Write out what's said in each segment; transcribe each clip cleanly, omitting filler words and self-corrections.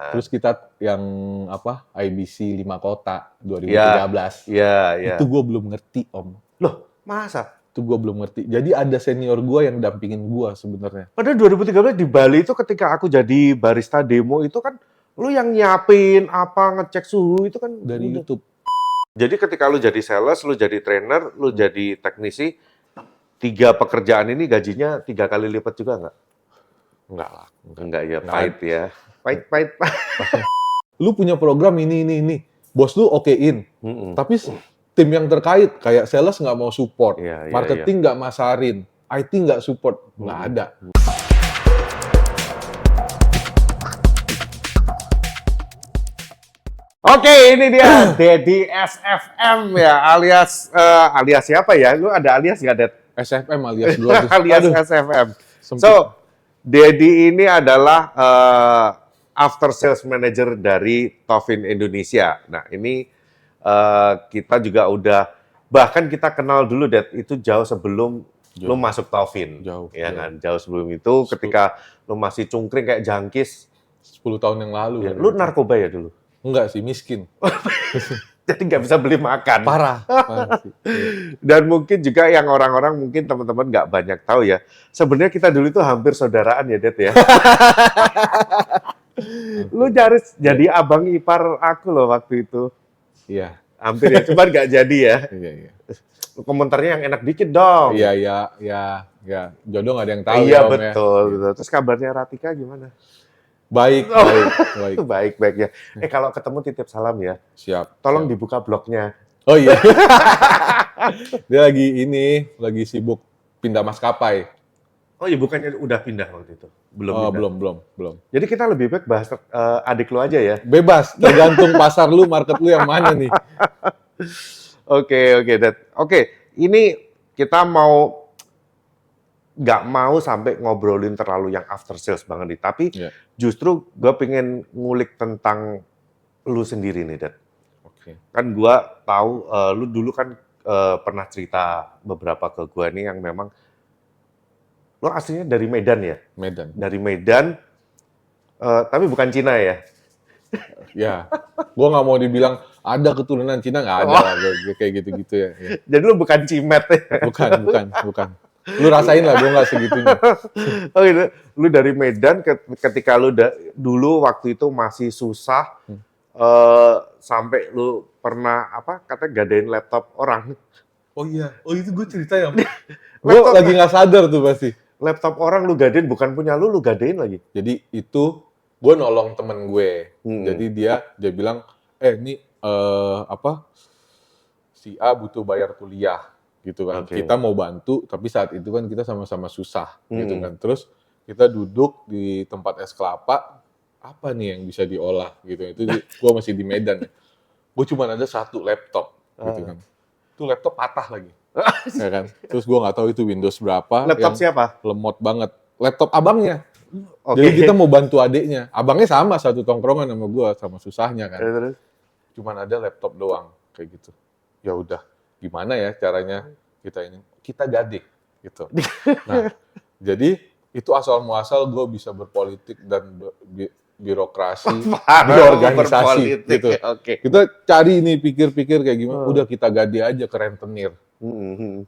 Terus kita yang apa IBC 5 kota 2013. Iya. Itu gue belum ngerti Om. Loh, masa? Itu gue belum ngerti. Jadi ada senior gue yang dampingin gue sebenarnya. Padahal 2013 di Bali itu ketika aku jadi barista demo itu kan lu yang nyiapin apa ngecek suhu itu kan Dari udah. YouTube. Jadi ketika lu jadi sales, lu jadi trainer, lu jadi teknisi, 3 pekerjaan ini gajinya 3 kali lipat juga nggak? Enggak lah. Enggak ya, Nggak. pahit ya. Pahit. Lu punya program ini. Bos lu okein. Tapi tim yang terkait kayak sales nggak mau support, Iya. marketing nggak masarin, IT nggak support, nggak ada. Oke, ini dia Dedi SFM ya, alias siapa ya? Lu ada alias nggak, Det? SFM alias gue. Alias SFM. Sempit. So, Dedi ini adalah after sales manager dari Tovin Indonesia. Nah, ini kita juga bahkan kita kenal dulu, Det, itu jauh sebelum lu masuk Tovin. Jauh. Kan? Jauh sebelum itu, ketika lu masih cungkring kayak jangkis. 10 tahun yang lalu. Ya, lu narkoba ya dulu? Enggak sih, miskin. Jadi nggak bisa beli makan. Parah sih. Dan mungkin juga yang orang-orang mungkin teman-teman nggak banyak tahu ya. Sebenarnya kita dulu itu hampir saudaraan ya, Det ya. Lu nyaris jadi abang ipar aku loh waktu itu. Iya. Hampir ya, cuman nggak jadi ya. Iya. Komentarnya yang enak dikit dong. Iya. Jodoh nggak ada yang tahu. Iya, ya, Om, betul. Ya. Terus kabarnya Ratika gimana? Baik. Baik ya. Kalau ketemu titip salam ya. Siap. Tolong dibuka blognya. Oh iya. Dia lagi sibuk pindah maskapai. Oh iya, bukannya udah pindah waktu itu? Belum. Belum. Jadi kita lebih baik bahas adik lu aja ya. Bebas, tergantung pasar lu, market lu yang mana nih. Oke, Dad. Oke, ini kita nggak mau sampai ngobrolin terlalu yang after sales banget nih, tapi justru gue pengen ngulik tentang lu sendiri nih, Dad. Oke. Kan gue tahu lu dulu kan pernah cerita beberapa ke gue nih yang memang lu aslinya dari Medan ya? Medan. Dari Medan, tapi bukan Cina ya? Ya, gue nggak mau dibilang ada keturunan Cina, nggak ada kayak gitu-gitu ya. Jadi lu bukan Cimet ya? Bukan. Lu rasain lah, gue nggak segitunya. Oh gitu. Lu dari Medan ketika lu dulu waktu itu masih susah, sampai lu pernah katanya gadain laptop orang. Oh iya, itu gue cerita ya. Gue lagi nggak sadar tuh pasti. Laptop orang lu gadain, bukan punya lu gadain lagi. Jadi itu gue nolong temen gue. Jadi dia bilang, ini si A butuh bayar kuliah. Gitu kan. Okay. Kita mau bantu, tapi saat itu kan kita sama-sama susah, gitu kan. Terus kita duduk di tempat es kelapa, apa nih yang bisa diolah, gitu. Itu gue masih di Medan. Gue cuma ada 1 laptop, gitu kan. Itu laptop patah lagi, ya kan. Terus gue nggak tahu itu Windows berapa. Laptop siapa? Lemot banget. Laptop abangnya. Okay. Jadi kita mau bantu adiknya. Abangnya sama, satu tongkrongan sama gue, sama susahnya kan. Terus? Cuman ada laptop doang, kayak gitu. Ya udah. Gimana ya caranya kita gade gitu. Nah, jadi itu asal muasal gue bisa berpolitik dan birokrasi, berorganisasi gitu. Okay. Kita cari nih pikir-pikir kayak gimana. Udah kita gade aja ke rentenir.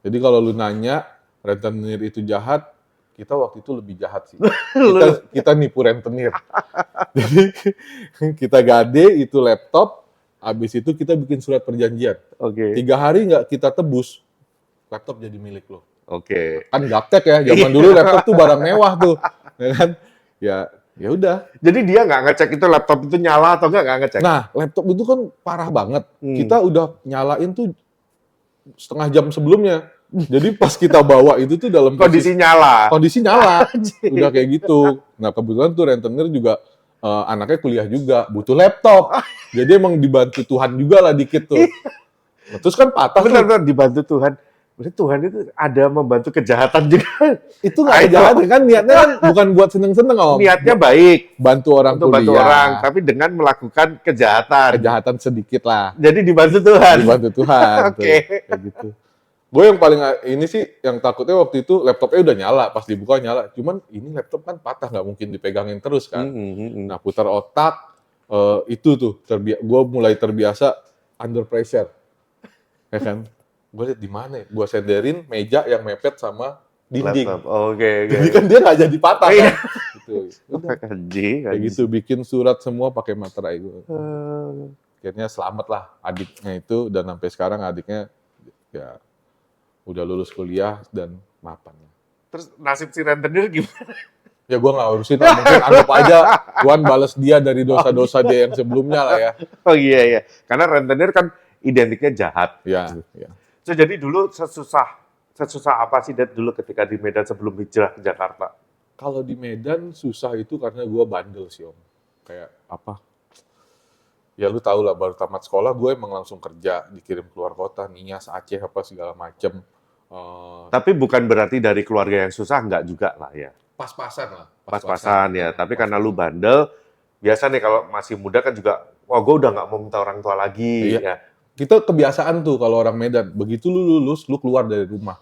Jadi kalau lu nanya rentenir itu jahat, kita waktu itu lebih jahat sih. Kita nipu rentenir. Jadi kita gade itu laptop. Habis itu kita bikin surat perjanjian. 3 hari nggak kita tebus, laptop jadi milik lo. Kan gaptek ya, zaman dulu laptop tuh barang mewah tuh, ya kan? Ya udah. Jadi dia nggak ngecek itu laptop itu nyala atau nggak ngecek? Nah, laptop itu kan parah banget. Kita udah nyalain tuh setengah jam sebelumnya. Jadi pas kita bawa itu tuh dalam kondisi nyala. Udah kayak gitu. Nah kebetulan tuh rentenir juga anaknya kuliah juga, butuh laptop. Jadi emang dibantu Tuhan juga lah dikit tuh. Nah, terus kan patah. Benar, dibantu Tuhan. Berarti Tuhan itu ada membantu kejahatan juga. Itu nggak kejahatan kan, niatnya kan bukan buat seneng-seneng Om. Niatnya baik. Bantu orang untuk kuliah. Bantu orang, tapi dengan melakukan kejahatan. Kejahatan sedikit lah. Jadi dibantu Tuhan. Oke. Kayak gitu. Gue yang paling ini sih, yang takutnya waktu itu laptopnya udah nyala, pas dibuka nyala. Cuman ini laptop kan patah, nggak mungkin dipegangin terus kan. Nah putar otak, itu tuh gue mulai terbiasa under pressure, ya kan? Gue liat di mana ya? Gue senderin meja yang mepet sama dinding. Laptop. Oke. Jadi kan dia nggak jadi patah kan? Gitu. Udah. Kayak gitu, bikin surat semua pakai materai gue. Akhirnya selamat lah adiknya itu, dan sampai sekarang adiknya ya udah lulus kuliah dan mapan. Terus nasib si rentenir gimana? Ya gue nggak urusin, mungkin anggap aja Tuhan balas dia dari dosa-dosa dia yang sebelumnya lah ya. Oh iya. Karena rentenir kan identiknya jahat. Ya. So, jadi dulu sesusah apa sih Dad dulu ketika di Medan sebelum hijrah ke Jakarta? Kalau di Medan susah itu karena gue bandel sih Om. Kayak apa? Ya lu tau lah, baru tamat sekolah gue emang langsung kerja, dikirim keluar kota, Nias, Aceh apa segala macem. Tapi bukan berarti dari keluarga yang susah, enggak juga lah ya. Pas-pasan lah. Pas-pasan ya. Tapi karena lu bandel, biasa nih kalau masih muda kan juga, wah gue udah nggak mau minta orang tua lagi. Iya. Ya. Kita kebiasaan tuh kalau orang Medan, begitu lu lulus, lu keluar dari rumah.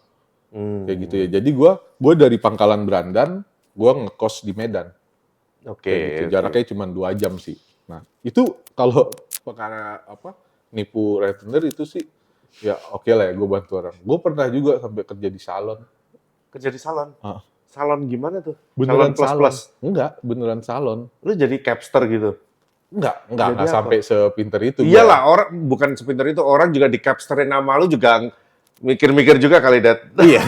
Kayak gitu ya. Jadi gue dari Pangkalan Berandan, gue ngekos di Medan. Oke. Gitu. Jaraknya cuma 2 jam sih. Nah, itu kalau perkara apa nipu rentenir itu sih, ya oke lah ya gue bantu orang. Gue pernah juga sampai kerja di salon. Kerja di salon? Ah. Salon gimana tuh? Beneran salon plus? Enggak, beneran salon. Lu jadi capster gitu? Enggak sampai sepinter itu. Iyalah, orang bukan sepinter itu, orang juga di capsterin nama lu juga mikir-mikir juga kali, Dad. Iya.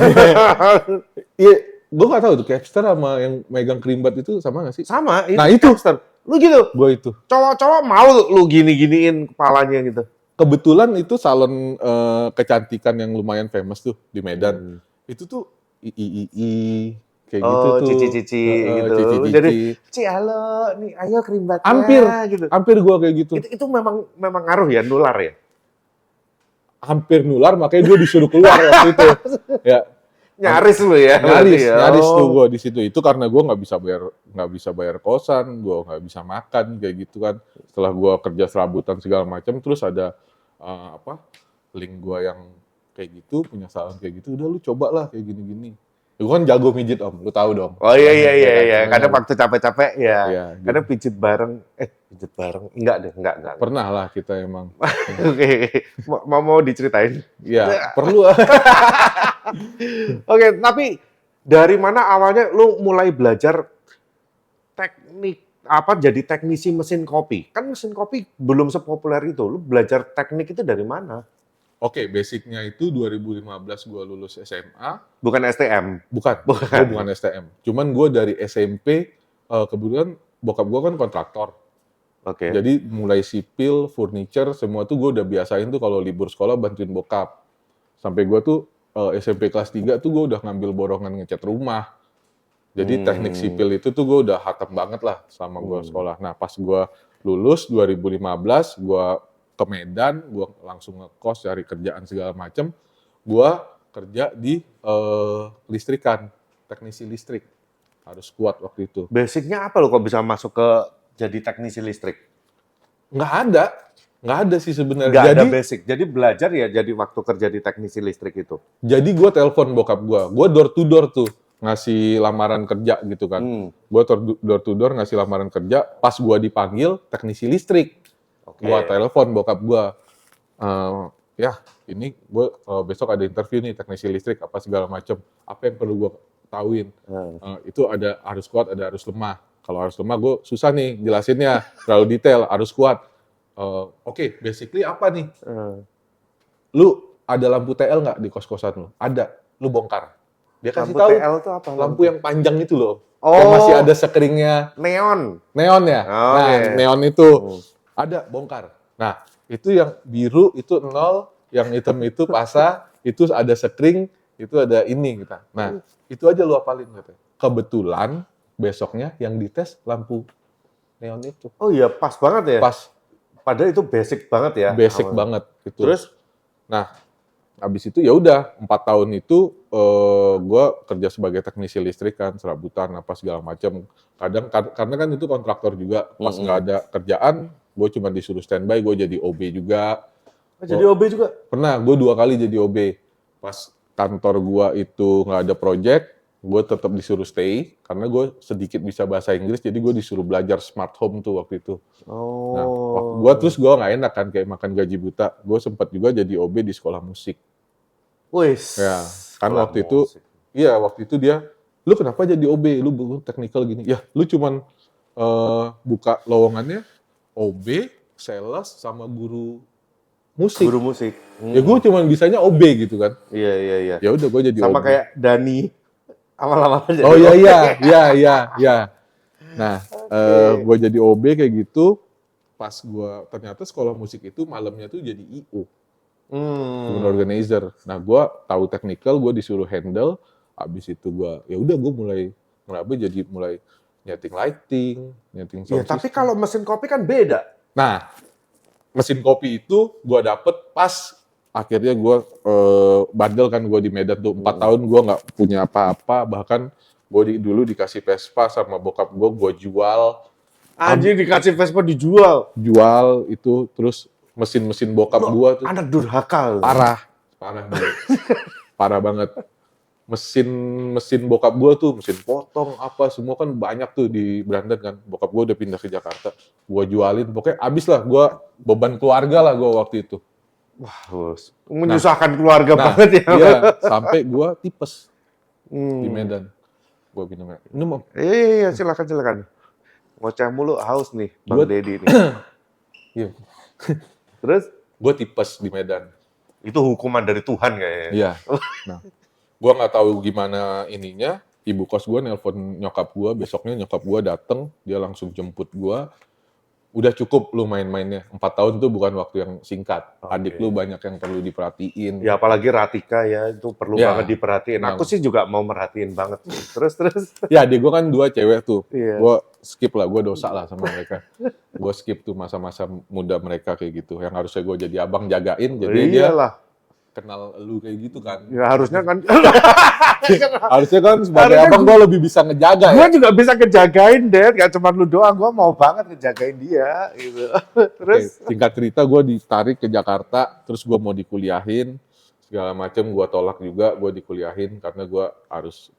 Iya, gue nggak tahu tuh capster sama yang megang kerimbat itu sama nggak sih? Sama, Nah itu capster. Lu gitu? Gue itu. Cowok-cowok mau lu gini-giniin kepalanya gitu? Kebetulan itu salon kecantikan yang lumayan famous tuh di Medan. Itu tuh II kayak gitu tuh. Cici-cici gitu. Cici-cici. Jadi, Ci, halo, nih ayo kerimbatnya. Hampir gue kayak gitu. Itu memang ngaruh ya, nular ya? Hampir nular, makanya gue disuruh keluar waktu itu. Ya. Nyaris lu ya? Nyaris tuh gue di situ. Itu karena gue nggak bisa bayar kosan, gue nggak bisa makan kayak gitu kan. Setelah gue kerja serabutan segala macam, terus ada link gue yang kayak gitu, punya salon kayak gitu, udah lu coba lah kayak gini-gini. Gue kan jago mijit Om, lu tahu dong. Oh iya. Kadang waktu capek-capek ya. Kadang Gitu. pijit bareng. Enggak deh. Pernah lah kita emang. Oke. Mau diceritain? Ya, perlu. Oke, tapi dari mana awalnya lu mulai belajar teknik jadi teknisi mesin kopi? Kan mesin kopi belum sepopuler itu. Lu belajar teknik itu dari mana? Oke, basicnya itu 2015 gue lulus SMA. Bukan STM? Bukan. Gue bukan STM. Cuman gue dari SMP, kebetulan bokap gue kan kontraktor. Oke. Jadi mulai sipil, furniture, semua tuh gue udah biasain tuh kalau libur sekolah bantuin bokap. Sampai gue tuh SMP kelas 3 tuh gue udah ngambil borongan ngecat rumah. Jadi teknik sipil itu tuh gue udah hatam banget lah sama gue sekolah. Nah pas gue lulus 2015, gue ke Medan, gue langsung ngekos cari kerjaan segala macem. Gue kerja di listrikan, teknisi listrik. Harus kuat waktu itu. Basicnya apa lo kok bisa masuk ke jadi teknisi listrik? Nggak ada sih sebenarnya. Nggak ada basic. Jadi belajar ya jadi waktu kerja di teknisi listrik itu. Jadi gue telepon bokap gue door to door tuh ngasih lamaran kerja gitu kan. Gue door to door ngasih lamaran kerja. Pas gue dipanggil teknisi listrik. Gue telepon bokap gue, ya ini gue besok ada interview nih teknisi listrik apa segala macem. Apa yang perlu gue tauin? Itu ada harus kuat, ada harus lemah. Kalau harus lemah gue susah nih jelasinnya, terlalu detail. Harus kuat. Oke, basically apa nih? Lu ada lampu TL nggak di kos-kosan lu? Ada. Lu bongkar. Dia kasih tahu. TL itu apa? Lampu yang panjang itu loh. Yang masih ada screennya. Neon. Neon ya? Neon itu. Ada, bongkar. Nah, itu yang biru itu 0, yang hitam itu pasa, itu ada screen, itu ada ini gitu. Nah, itu aja lu hafalin gitu. Kebetulan besoknya yang dites lampu neon itu. Oh iya, pas banget ya? Pas. Padahal itu basic banget ya? Basic banget gitu. Terus? Nah, habis itu ya udah 4 tahun itu gue kerja sebagai teknisi listrik kan, serabutan apa segala macam. Kadang karena kan itu kontraktor juga, pas nggak ada kerjaan, gue cuma disuruh standby, gue jadi OB juga. Jadi OB juga? Pernah, gue 2 kali jadi OB. Pas kantor gue itu nggak ada project, gue tetap disuruh stay karena gue sedikit bisa bahasa Inggris, jadi gue disuruh belajar smart home tuh waktu itu. Nah, gue nggak enak kan kayak makan gaji buta. Gue sempat juga jadi OB di sekolah musik. Wis. Ya, kan waktu itu, iya waktu itu dia, lu kenapa jadi OB? Lu technical gini. Ya, lu cuman buka lowongannya OB, sales, sama guru musik. Guru musik. Ya gue cuman bisanya OB gitu kan. Iya. Ya udah gue jadi Sama OB. kayak Dani awal-awal jadi Oh OB. iya. Nah, gue jadi OB kayak gitu. Pas gue ternyata sekolah musik itu malamnya tuh jadi IO, event organizer. Nah, gue tahu technical, gue disuruh handle. Abis itu gue, ya udah gue mulai nyeting lighting, nyeting Ya, sound tapi system. kalau mesin kopi kan beda. Nah, mesin kopi itu gue dapet pas akhirnya gue bandel kan gue di Medan tuh 4 tahun gue nggak punya apa-apa, bahkan gue dulu dikasih Vespa sama bokap gue jual Anjing dikasih Vespa dijual. itu, terus mesin bokap gue tuh Anak durhaka. parah dulu. Parah banget. Mesin bokap gue tuh, mesin potong apa semua kan banyak tuh di Brandan kan. Bokap gue udah pindah ke Jakarta, gue jualin, pokoknya abis lah gue beban keluarga lah gue waktu itu. Wah, menyusahkan keluarga Nah, banget ya. iya, sampai gue tipes di Medan. Gue minum ini mau. Iya, silakan. Ngoceh mulu haus nih, Bang Deddy nih. Iya. Terus Gue tipes di Medan. itu hukuman dari Tuhan kayaknya. Iya. Nah, gue nggak tahu gimana ininya. Ibu kos gue nelpon nyokap gue, besoknya nyokap gue dateng, dia langsung jemput gue. Udah cukup lu main-mainnya. 4 tahun tuh bukan waktu yang singkat. Adik lu banyak yang perlu diperhatiin. Ya apalagi Ratika ya, itu perlu Ya. banget diperhatiin. Aku sih juga mau merhatiin banget. Terus. Ya, adik gue kan 2 cewek tuh. Iya. Gue skip lah, gue dosa lah sama mereka. Gue skip tuh masa-masa muda mereka kayak gitu. Yang harusnya gue jadi abang jagain, jadi dia Iyalah. kenal lu kayak gitu kan. Ya harusnya kan. Harusnya kan sebagai Harusnya abang gue lebih bisa ngejaga ya. Gue juga bisa ngejagain, Dad. Gak cuma lu doang, gue mau banget ngejagain dia. Gitu. Terus? Oke, singkat cerita gue ditarik ke Jakarta, terus gue mau dikuliahin, segala macem gue tolak juga, gue dikuliahin karena gue harus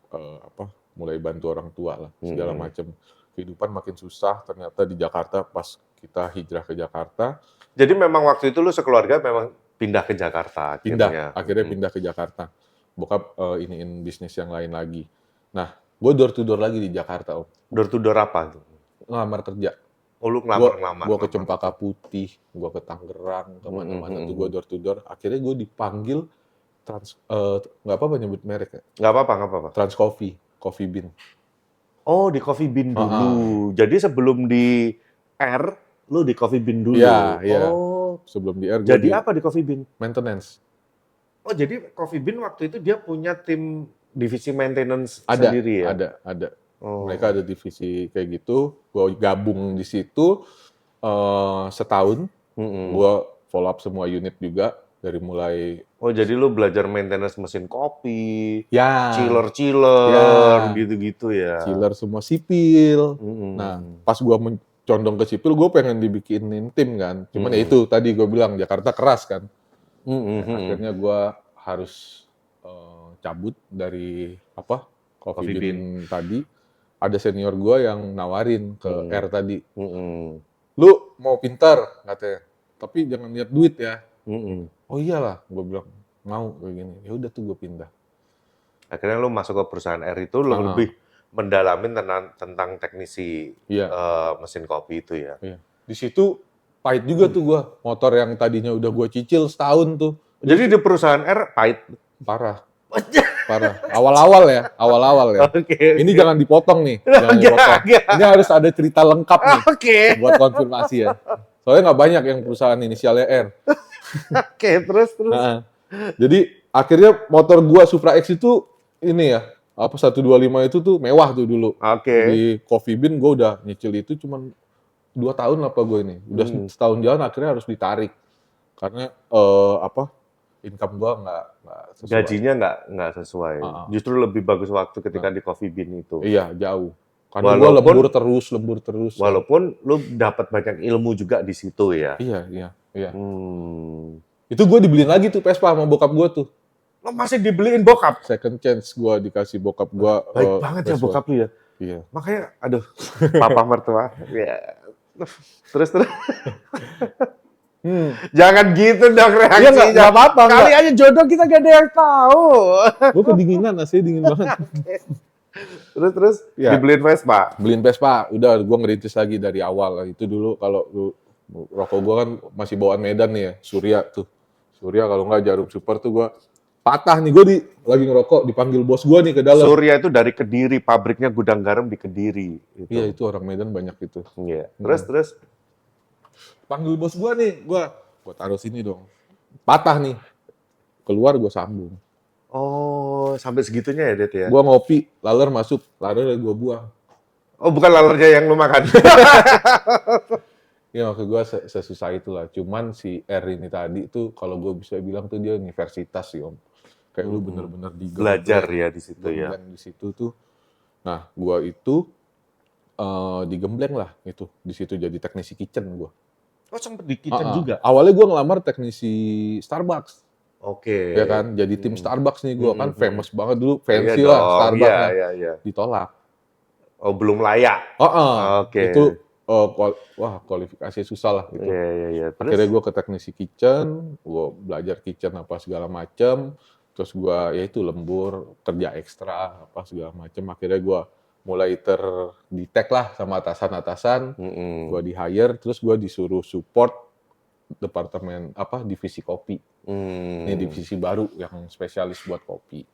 mulai bantu orang tua lah, segala macem. Kehidupan makin susah ternyata di Jakarta pas kita hijrah ke Jakarta. Jadi memang waktu itu lu sekeluarga memang pindah ke Jakarta akhirnya. Akhirnya pindah ke Jakarta. Bokap iniin bisnis yang lain lagi. Nah, gue door to door lagi di Jakarta, Om. Door to door apa tuh? Ngelamar kerja. Oh, lu ngelamar. Gue ke Cempaka Putih, gue ke Tangerang, kemana-mana tuh gue door to door. Akhirnya gue dipanggil nggak apa-apa nyebut merek ya. Nggak apa-apa. Trans Coffee Bean. Oh, di Coffee Bean dulu. Jadi sebelum di R, lu di Coffee Bean dulu. Iya. Oh. Sebelum di R. Jadi apa di Coffee Bean? Maintenance. Oh, jadi Coffee Bean waktu itu dia punya tim divisi maintenance Ada, sendiri ya? Ada. Oh. Mereka ada divisi kayak gitu. Gue gabung di situ setahun. Gue follow up semua unit juga dari mulai. Oh, jadi lu belajar maintenance mesin kopi, Ya. chiller, gitu-gitu ya. Chiller semua sipil. Nah, pas gue condong ke sipil, gue pengen dibikinin tim kan. Cuman ya itu tadi gue bilang Jakarta keras kan. Akhirnya gue harus cabut dari Coffee Bean tadi. Ada senior gue yang nawarin ke R tadi. Lu mau pintar katanya, tapi jangan lihat duit ya. Oh iyalah, gue bilang mau kayak gini. Ya udah tuh gue pindah. Akhirnya lu masuk ke perusahaan R itu lu lebih mendalamin tentang teknisi mesin kopi itu ya. Iya. Di situ pahit juga tuh gue. Motor yang tadinya udah gue cicil setahun tuh. Jadi di perusahaan R pahit. Parah. Awal-awal ya. Oke. Ini jangan dipotong nih. Ini harus ada cerita lengkap nih. Buat konfirmasi ya. Soalnya nggak banyak yang perusahaan inisialnya R. Terus. Nah, jadi akhirnya motor gua Supra X itu ini ya, 125 itu tuh mewah tuh dulu. Di Coffee Bean gua udah nyicil itu cuman 2 tahun apa gue ini. Udah setahun jalan akhirnya harus ditarik. Karena income gua nggak sesuai. Gajinya nggak sesuai. Justru lebih bagus waktu ketika di Coffee Bean itu. Iya, jauh. Karena gua lembur terus. Walaupun lu dapat banyak ilmu juga di situ ya. Iya. Itu gue dibeliin lagi tuh Vespa sama bokap gue tuh. Lo masih dibeliin bokap? Second chance gue dikasih bokap gue. Baik banget ya Vespa. bokap lu ya. Iya. Makanya, aduh, papa mertua. Ya. Terus. Jangan gitu dong reaksinya. Iya nggak apa-apa. Kali aja jodoh kita gak ada yang tahu. Gue kedinginan, asli dingin banget. Terus Ya. dibeliin Vespa. Beliin Vespa, udah gue ngerintis lagi dari awal. Itu dulu kalau rokok gue kan masih bawaan Medan nih ya, Surya tuh. Surya kalau nggak Jarum Super tuh gue patah nih, gue lagi ngerokok dipanggil bos gue nih ke dalam. Surya itu dari Kediri, pabriknya gudang garam di Kediri. Iya itu orang Medan banyak itu. Iya. Terus. Panggil bos gue nih, gue taruh sini dong. Patah nih, keluar gue sambung. Oh, sampai segitunya ya, Det ya? Gue ngopi, laler masuk, laler gue buang. Oh, bukan lalernya yang lu makan. Ya maksud gue sesusah itulah. Cuman si R ini tadi tuh kalau gue bisa bilang tuh dia universitas sih Om. Kayak lu bener-bener Belajar ya di situ ya. di situ tuh. Nah, gue itu digembleng lah itu. Di situ jadi teknisi kitchen gue. Oh, sempet di kitchen juga? Awalnya gue ngelamar teknisi Starbucks. Oke. Ya kan, jadi tim Starbucks nih gue kan famous banget dulu, Iya fancy lah dong, Starbucks. Iya. Ditolak. Oh, belum layak. Oke. Itu kualifikasi susah lah gitu. Iya. Terus? Akhirnya gue ke teknisi kitchen, gue belajar kitchen apa segala macem. Terus gue ya itu lembur, kerja ekstra apa segala macem. Akhirnya gue mulai terdetek lah sama atasan-atasan. Gue di-hire, terus gue disuruh support departemen divisi kopi. Ini divisi baru yang spesialis buat kopi.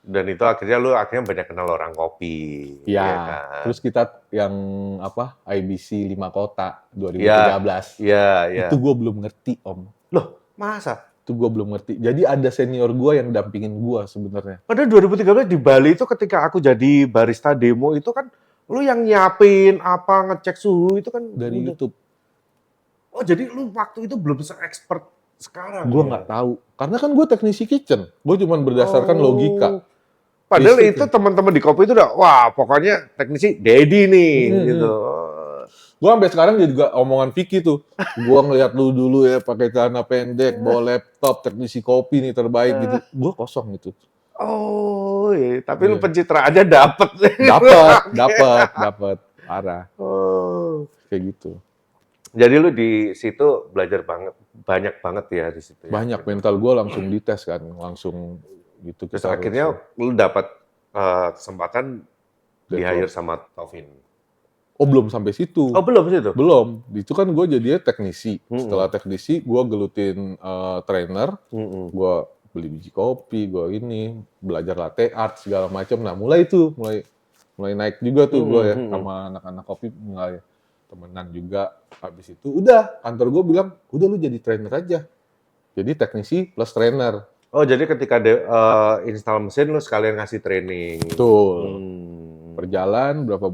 Dan itu akhirnya lu banyak kenal orang kopi. Iya. Ya kan? Terus kita yang IBC 5 kota 2013. Iya. Itu gue belum ngerti Om. Loh, masa? Itu gue belum ngerti. Jadi ada senior gue yang dampingin gue sebenarnya. Padahal 2013 di Bali itu ketika aku jadi barista demo itu kan lu yang nyiapin apa, ngecek suhu itu kan Dari YouTube. Oh, jadi lu waktu itu belum se-expert sekarang? Gue nggak tahu. Karena kan gue teknisi kitchen. Gue cuma berdasarkan logika. Padahal Basic itu teman-teman di kopi itu udah, wah pokoknya teknisi Dedi nih, gitu. Gue sampai sekarang juga omongan Vicky tuh. Gue ngeliat lu dulu ya pakai celana pendek, bawa laptop, teknisi kopi nih terbaik gitu. Gue kosong gitu. Oh, iya. Tapi lu pencitraannya dapet. Dapat. Parah. Oh. Kayak gitu. Jadi lu di situ belajar banyak banget ya di situ. Banyak, mental gue langsung dites kan, langsung gitu. Terus akhirnya lu dapat kesempatan di-hire sama Taufin. Oh belum sampai situ. Oh belum situ? Belum. Itu kan gue jadinya teknisi. Setelah teknisi gue gelutin trainer. Gue beli biji kopi, gue belajar latte art segala macam. Nah mulai naik juga tuh gue ya sama anak-anak kopi, mulai temenan juga. Habis itu udah kantor gue bilang udah lu jadi trainer aja. Jadi teknisi plus trainer. Oh jadi ketika install mesin lu sekalian ngasih training. Betul. Berjalan berapa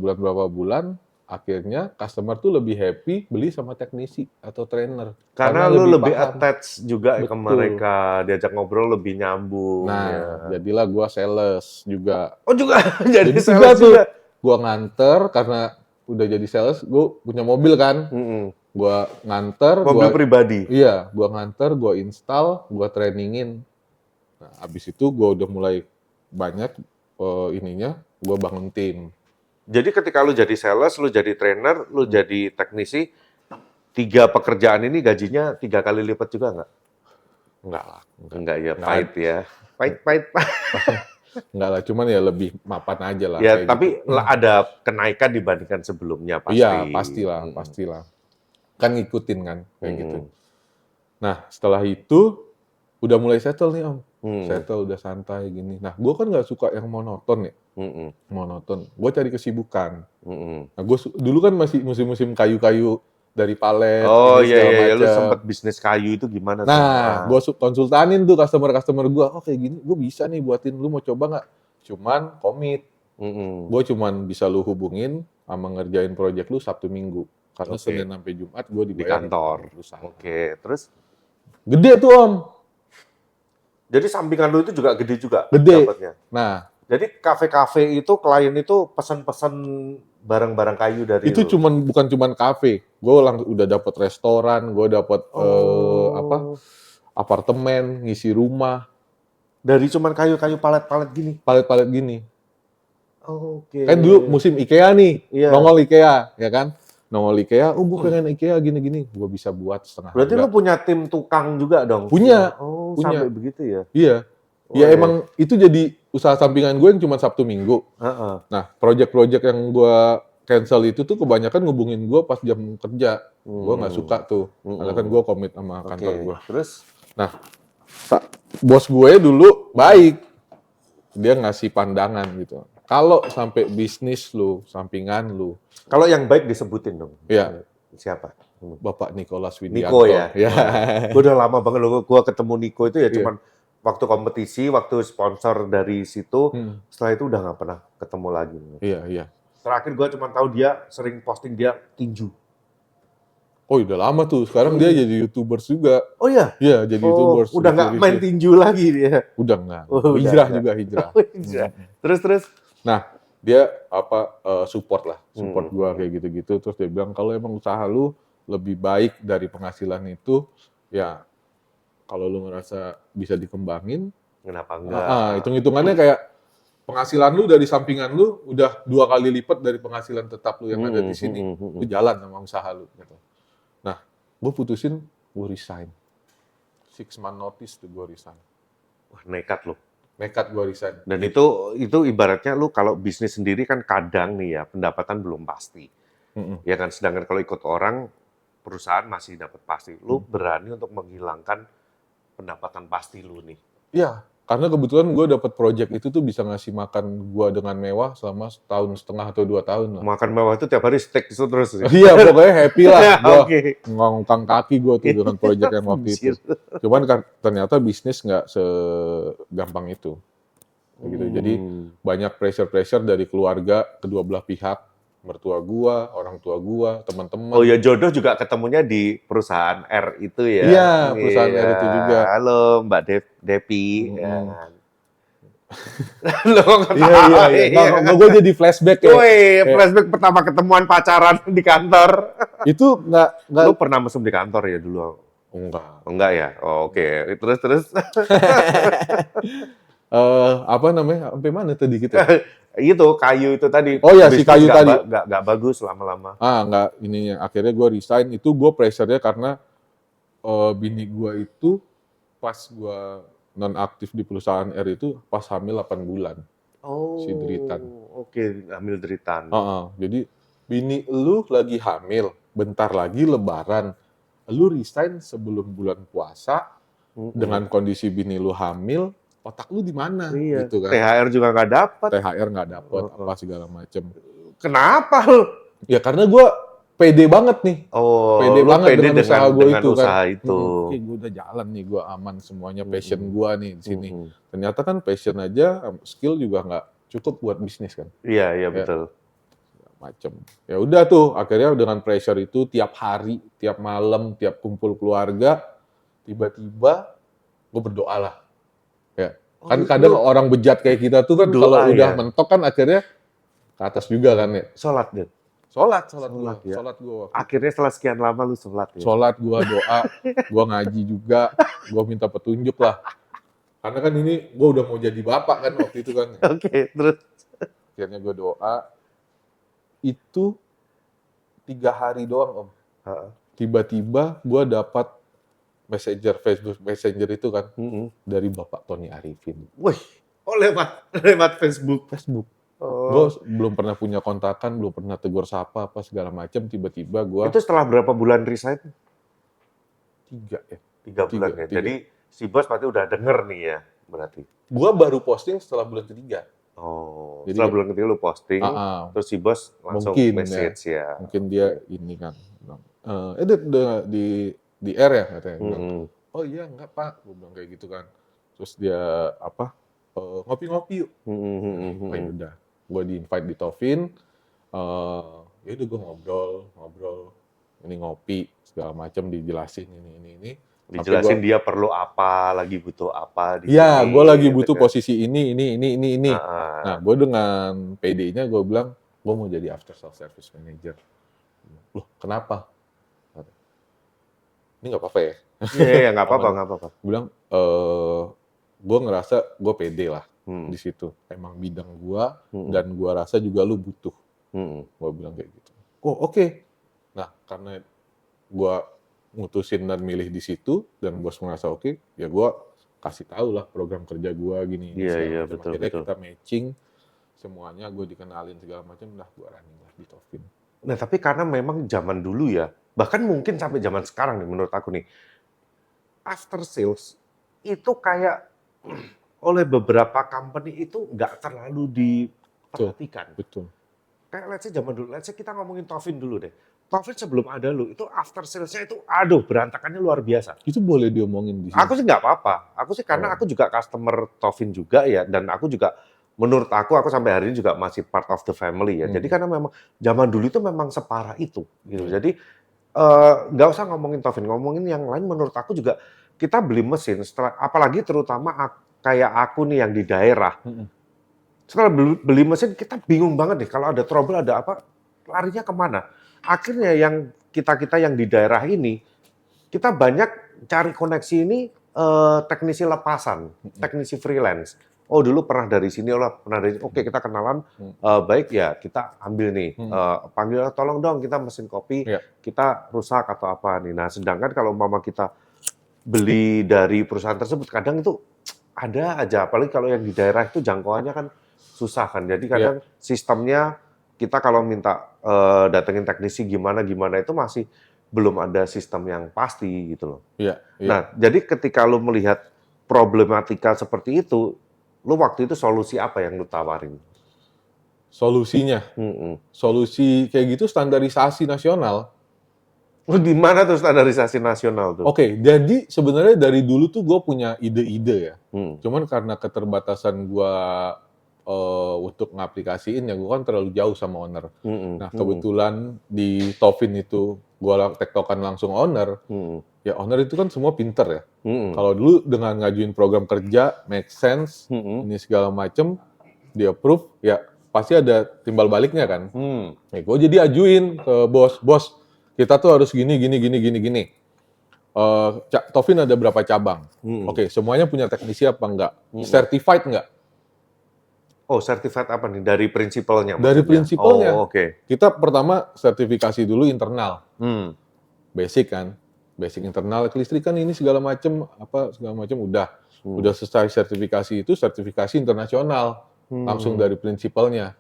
bulan, akhirnya customer tuh lebih happy beli sama teknisi atau trainer. Karena lu lebih attach juga ke mereka, diajak ngobrol lebih nyambung. Nah, jadilah gua sales juga. Oh juga jadi sales juga. Gua nganter karena udah jadi sales, gua punya mobil kan. Gua nganter. Mobil pribadi? Iya, gua nganter, gua install, gua trainingin. Nah, abis itu gua udah mulai banyak gua bangun tim. Jadi ketika lu jadi sales, lu jadi trainer, lu jadi teknisi, 3 pekerjaan ini gajinya 3 kali lipat juga nggak? Enggak lah. Enggak ya, pahit ya. Pahit. Enggak lah, cuman ya lebih mapan aja lah. Ya, tapi gitu. Ada kenaikan dibandingkan sebelumnya pasti. Iya, pastilah. Kan ngikutin kan, kayak gitu. Nah, setelah itu udah mulai settle nih Om. Settle, udah santai gini. Nah, gue kan nggak suka yang monoton ya. Monoton. Gue cari kesibukan. Nah, gue dulu kan masih musim-musim kayu-kayu dari palet. Oh iya, lu sempet bisnis kayu itu gimana? Nah, gue konsultanin tuh customer gue. Oh kayak gini, gue bisa nih buatin. Lu mau coba nggak? Cuman komit. Gue cuman bisa lu hubungin sama ngerjain proyek lu Sabtu Minggu. Karena Senin sampai Jumat gue di kantor. Oke, terus? Gede tuh Om. Jadi sampingan lu itu juga gede juga? Gede. Dapatnya. Nah. Jadi kafe-kafe itu, klien itu pesan-pesan barang-barang kayu dari itu lu? bukan cuman kafe. Gue udah dapet restoran, gue dapet apartemen, ngisi rumah. Dari cuman kayu-kayu palet-palet gini. Palet-palet gini. Oke. Kan dulu musim IKEA nih, Iya. nongol IKEA, ya kan? Nongol IKEA, gue pengen IKEA gini-gini, gue bisa buat setengah Berarti harga. lu punya tim tukang juga dong? Punya, Oh, punya. sampai begitu ya? Iya. Oh, Ya emang itu jadi usaha sampingan gue yang cuma Sabtu Minggu. Heeh. Nah, project-project yang gue cancel itu tuh kebanyakan ngubungin gue pas jam kerja. Gue nggak suka tuh, karena kan gue komit sama kantor gue. Terus? Nah, bos gue dulu baik. Dia ngasih pandangan gitu. Kalau sampai bisnis lu, sampingan lu. Kalau yang baik disebutin dong. Iya. Siapa? Bapak Nicholas Widianto. Niko ya? Ya. Gue udah lama banget loh, gue ketemu Niko itu ya cuman waktu kompetisi, waktu sponsor dari situ, setelah itu udah nggak pernah ketemu lagi. Iya, iya. Terakhir gue cuma tahu dia sering posting dia tinju. Oh, udah lama tuh. Sekarang dia jadi YouTubers juga. Oh iya? Iya, jadi YouTubers. Udah nggak main tinju lagi dia? Udah nggak. Oh, Hijrah udah. juga, hijrah. Terus? Nah, dia support lah. Support gua kayak gitu-gitu. Terus dia bilang, kalau emang usaha lu lebih baik dari penghasilan itu, ya kalau lu ngerasa bisa dikembangin, Kenapa enggak? hitung-hitungannya kayak penghasilan lu dari sampingan lu udah 2 kali lipat dari penghasilan tetap lu yang ada di sini. Lu jalan sama usaha lu. Gitu. Nah, gue putusin, gue resign. 6 month notice tuh gue resign. Wah, nekat loh. Nekat gue resign. Dan itu ibaratnya lu kalau bisnis sendiri kan kadang nih ya, pendapatan belum pasti. Ya kan, sedangkan kalau ikut orang, perusahaan masih dapat pasti. Lu berani untuk menghilangkan pendapatan pasti lu nih. Iya, karena kebetulan gue dapat project itu tuh bisa ngasih makan gue dengan mewah selama 1,5 tahun atau 2 tahun lah. Makan mewah itu tiap hari steak itu terus. Iya, pokoknya happy lah. Gue Oke. ngongkang kaki gue tuh dengan project yang waktu itu. Cuman ternyata bisnis nggak segampang itu. Gitu. Jadi banyak pressure dari keluarga, kedua belah pihak. Mertua gua, orang tua gua, teman-teman. Oh ya, jodoh juga ketemunya di perusahaan R itu ya? Iya, perusahaan R itu juga. Halo Mbak Depi. Iya. Gue jadi flashback ya. Woi, flashback pertama ketemuan pacaran di kantor. Itu nggak. Lu pernah mesum di kantor ya dulu? Enggak ya? Oh, oke. Terus. Apa namanya? Sampai mana tadi kita? Itu kayu itu tadi. Oh ya, si kayu tadi. Nggak bagus lama-lama. Nggak. Ininya. Akhirnya gue resign. Itu gue pressure-nya karena bini gue itu pas gue non-aktif di perusahaan R itu pas hamil 8 bulan. Oh, si Dritan. Oke, hamil Dritan. Jadi bini lu lagi hamil, bentar lagi lebaran. Lu resign sebelum bulan puasa, dengan kondisi bini lu hamil, otak lu di mana? Iya. Gitu kan. THR juga nggak dapat. THR nggak dapat, apa segala macem. Kenapa lu? Ya karena gue pede banget nih. Pede banget dengan usaha gue itu kan. Gue udah jalan nih, gue aman semuanya, passion gue nih di sini. Ternyata kan passion aja, skill juga nggak cukup buat bisnis kan. Iya betul. Macem. Ya udah tuh, akhirnya dengan pressure itu tiap hari, tiap malam, tiap kumpul keluarga, tiba-tiba gue berdoa lah. Ya. Kan kadang orang bejat kayak kita tuh kan kalau udah mentok kan akhirnya ke atas juga kan ya. Sholat deh. Sholat gue. Akhirnya setelah sekian lama lu sholat ya? Sholat gue, doa, gue ngaji juga, gue minta petunjuk lah. Karena kan ini gue udah mau jadi bapak kan waktu itu kan. Oke, terus? Akhirnya gue doa, itu 3 hari doang om. Tiba-tiba gue dapat Facebook Messenger itu kan, dari Bapak Tony Arifin. Wih, lewat Facebook? Facebook. Gue belum pernah punya kontakan, belum pernah tegur sapa apa segala macam. Tiba-tiba gue. Itu setelah berapa bulan resign? 3 ya. 3 bulan ya. Jadi si bos berarti udah denger nih ya berarti. Gue baru posting setelah bulan ketiga. Oh. Jadi setelah bulan ketiga lu posting, terus si bos langsung message ya. Mungkin dia ini kan. Di R ya katanya. Oh iya enggak Pak, gue bilang kayak gitu kan. Terus dia ngopi-ngopi yuk. Oh ya udah. Gue di-invite di Tovin, ya udah gue ngobrol, ini ngopi segala macam, dijelasin ini. Dijelasin dia perlu apa, lagi butuh apa. Iya, gue lagi butuh posisi ini. Nah, gue dengan PD-nya gue bilang, gue mau jadi after sales service manager. Loh, kenapa? Ini nggak apa-apa ya? Iya, nggak apa-apa. Gue bilang, gue ngerasa gue pede lah di situ. Emang bidang gue dan gue rasa juga lu butuh. Gue bilang kayak gitu. Oh oke. Nah karena gue mutusin dan milih di situ dan bos merasa oke, ya gue kasih tahu lah program kerja gue gini. Iya, Akhirnya betul. kita matching semuanya, gue dikenalin segala macam, dah gue running lah di Tovin. Nah, tapi karena memang zaman dulu ya, bahkan mungkin sampai zaman sekarang nih menurut aku nih, after sales itu kayak oleh beberapa company itu nggak terlalu diperhatikan. Betul. Kayak let's say zaman dulu, let's say kita ngomongin Tovin dulu deh. Tovin sebelum ada lu, itu after sales-nya itu aduh berantakannya luar biasa. Itu boleh diomongin di sini. Aku sih nggak apa-apa. Aku sih karena aku juga customer Tovin juga ya, dan aku juga menurut aku sampai hari ini juga masih part of the family ya. Jadi karena memang zaman dulu itu memang separah itu gitu. Jadi nggak usah ngomongin Tovin, ngomongin yang lain menurut aku juga kita beli mesin, apalagi terutama kayak aku nih yang di daerah. Setelah beli mesin kita bingung banget nih kalau ada trouble ada apa larinya kemana. Akhirnya yang kita yang di daerah ini kita banyak cari koneksi ini teknisi lepasan, teknisi freelance. Oh dulu pernah dari sini, pernah dari oke kita kenalan, baik ya kita ambil nih, panggil tolong dong kita mesin kopi, kita rusak atau apa nih. Nah sedangkan kalau mama kita beli dari perusahaan tersebut kadang itu ada aja, apalagi kalau yang di daerah itu jangkauannya kan susah kan. Jadi kadang sistemnya kita kalau minta datengin teknisi gimana itu masih belum ada sistem yang pasti gitu loh. Nah, jadi ketika lu melihat problematika seperti itu, lu waktu itu solusi apa yang lu tawarin? Solusinya? Solusi kayak gitu standarisasi nasional. Di mana tuh standarisasi nasional tuh? Oke, jadi sebenarnya dari dulu tuh gue punya ide-ide ya. Cuman karena keterbatasan gue untuk ngaplikasiin ya gue kan terlalu jauh sama owner. Nah kebetulan di Tovin itu gue tektokan langsung owner. Ya owner itu kan semua pinter ya. Kalau dulu dengan ngajuin program kerja, make sense, ini segala macem, di approve, ya pasti ada timbal baliknya kan. Ya, gue jadi ajuin ke bos, kita tuh harus gini. Tovin ada berapa cabang? Oke, semuanya punya teknisi apa enggak? Certified enggak? Oh, certified apa nih? Dari prinsipalnya? Dari prinsipalnya. Oh, oke. Kita pertama sertifikasi dulu internal. Basic kan. Basic internal, kelistrikan ini segala macam udah. Udah selesai sertifikasi itu, sertifikasi internasional. Langsung dari prinsipalnya.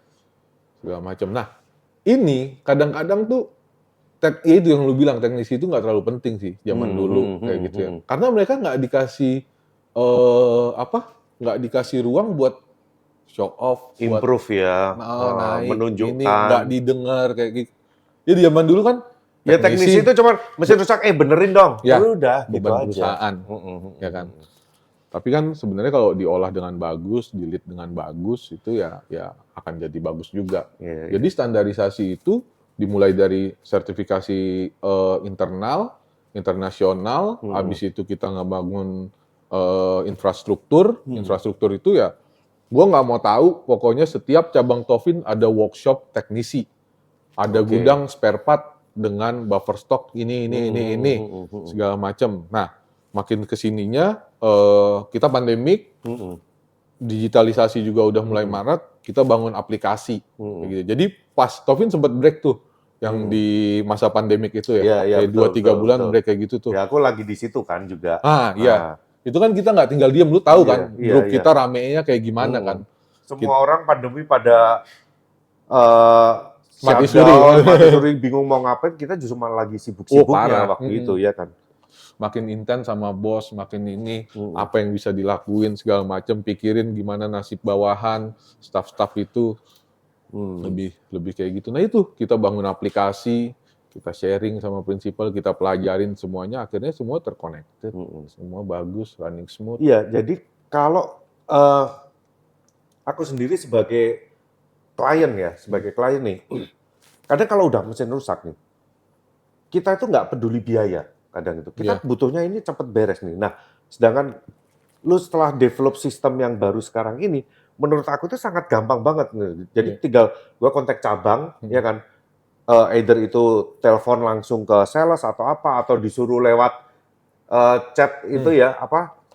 Segala macam. Nah, ini kadang-kadang tuh ya itu yang lu bilang, teknisi itu nggak terlalu penting sih zaman dulu kayak gitu ya. Karena mereka nggak dikasih nggak dikasih ruang buat show off, improve ya, naik, menunjukkan, ini nggak didengar kayak gitu. Jadi zaman dulu kan ya teknisi itu cuma mesin rusak, benerin dong. Ya, udah gitu beban aja. Perusahaan, ya kan. Tapi kan sebenarnya kalau diolah dengan bagus, di-lead dengan bagus itu ya akan jadi bagus juga. Jadi standarisasi itu dimulai dari sertifikasi internal, internasional, habis itu kita ngebangun infrastruktur. Infrastruktur itu ya gue nggak mau tahu, pokoknya setiap cabang Tovin ada workshop teknisi, ada gudang spare part dengan buffer stock ini, segala macam. Nah, makin kesininya kita pandemik, digitalisasi juga udah mulai maret, kita bangun aplikasi. Gitu. Jadi pas Tovin sempat break tuh, yang di masa pandemik itu ya, kayak 2-3 bulan break kayak gitu tuh. Ya aku lagi di situ kan juga. Iya. Itu kan kita nggak tinggal diem, lu tahu kan, grup kita ramenya kayak gimana kan. Semua orang pandemi pada mati suri, bingung mau ngapain, kita justru malah lagi sibuk-sibuknya waktu itu ya kan. Makin intens sama bos, makin ini, apa yang bisa dilakuin, segala macam, pikirin gimana nasib bawahan, staff-staff itu, lebih kayak gitu. Nah itu, kita bangun aplikasi, kita sharing sama prinsipal, kita pelajarin semuanya, akhirnya semua terconnected, semua bagus, running smooth. Iya, jadi kalau aku sendiri sebagai klien nih, kadang kalau udah mesin rusak nih, kita itu nggak peduli biaya, kadang itu. Kita butuhnya ini cepet beres nih. Nah, sedangkan lu setelah develop sistem yang baru sekarang ini, menurut aku itu sangat gampang banget. Jadi tinggal gua kontak cabang, ya kan, either itu telepon langsung ke sales atau apa, atau disuruh lewat chat itu ya,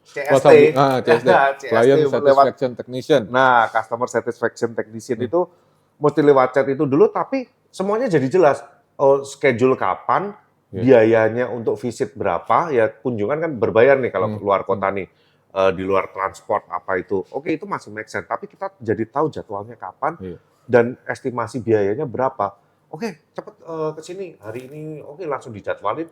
CST. CST. Client Satisfaction Technician. Nah, Customer Satisfaction Technician itu mesti lewat chat itu dulu, tapi semuanya jadi jelas. Oh, schedule kapan, biayanya untuk visit berapa, ya kunjungan kan berbayar nih kalau luar kota nih, di luar transport apa itu. Oke, itu masih make sense, tapi kita jadi tahu jadwalnya kapan dan estimasi biayanya berapa. Oke, cepet ke sini hari ini, oke langsung dijadwalin.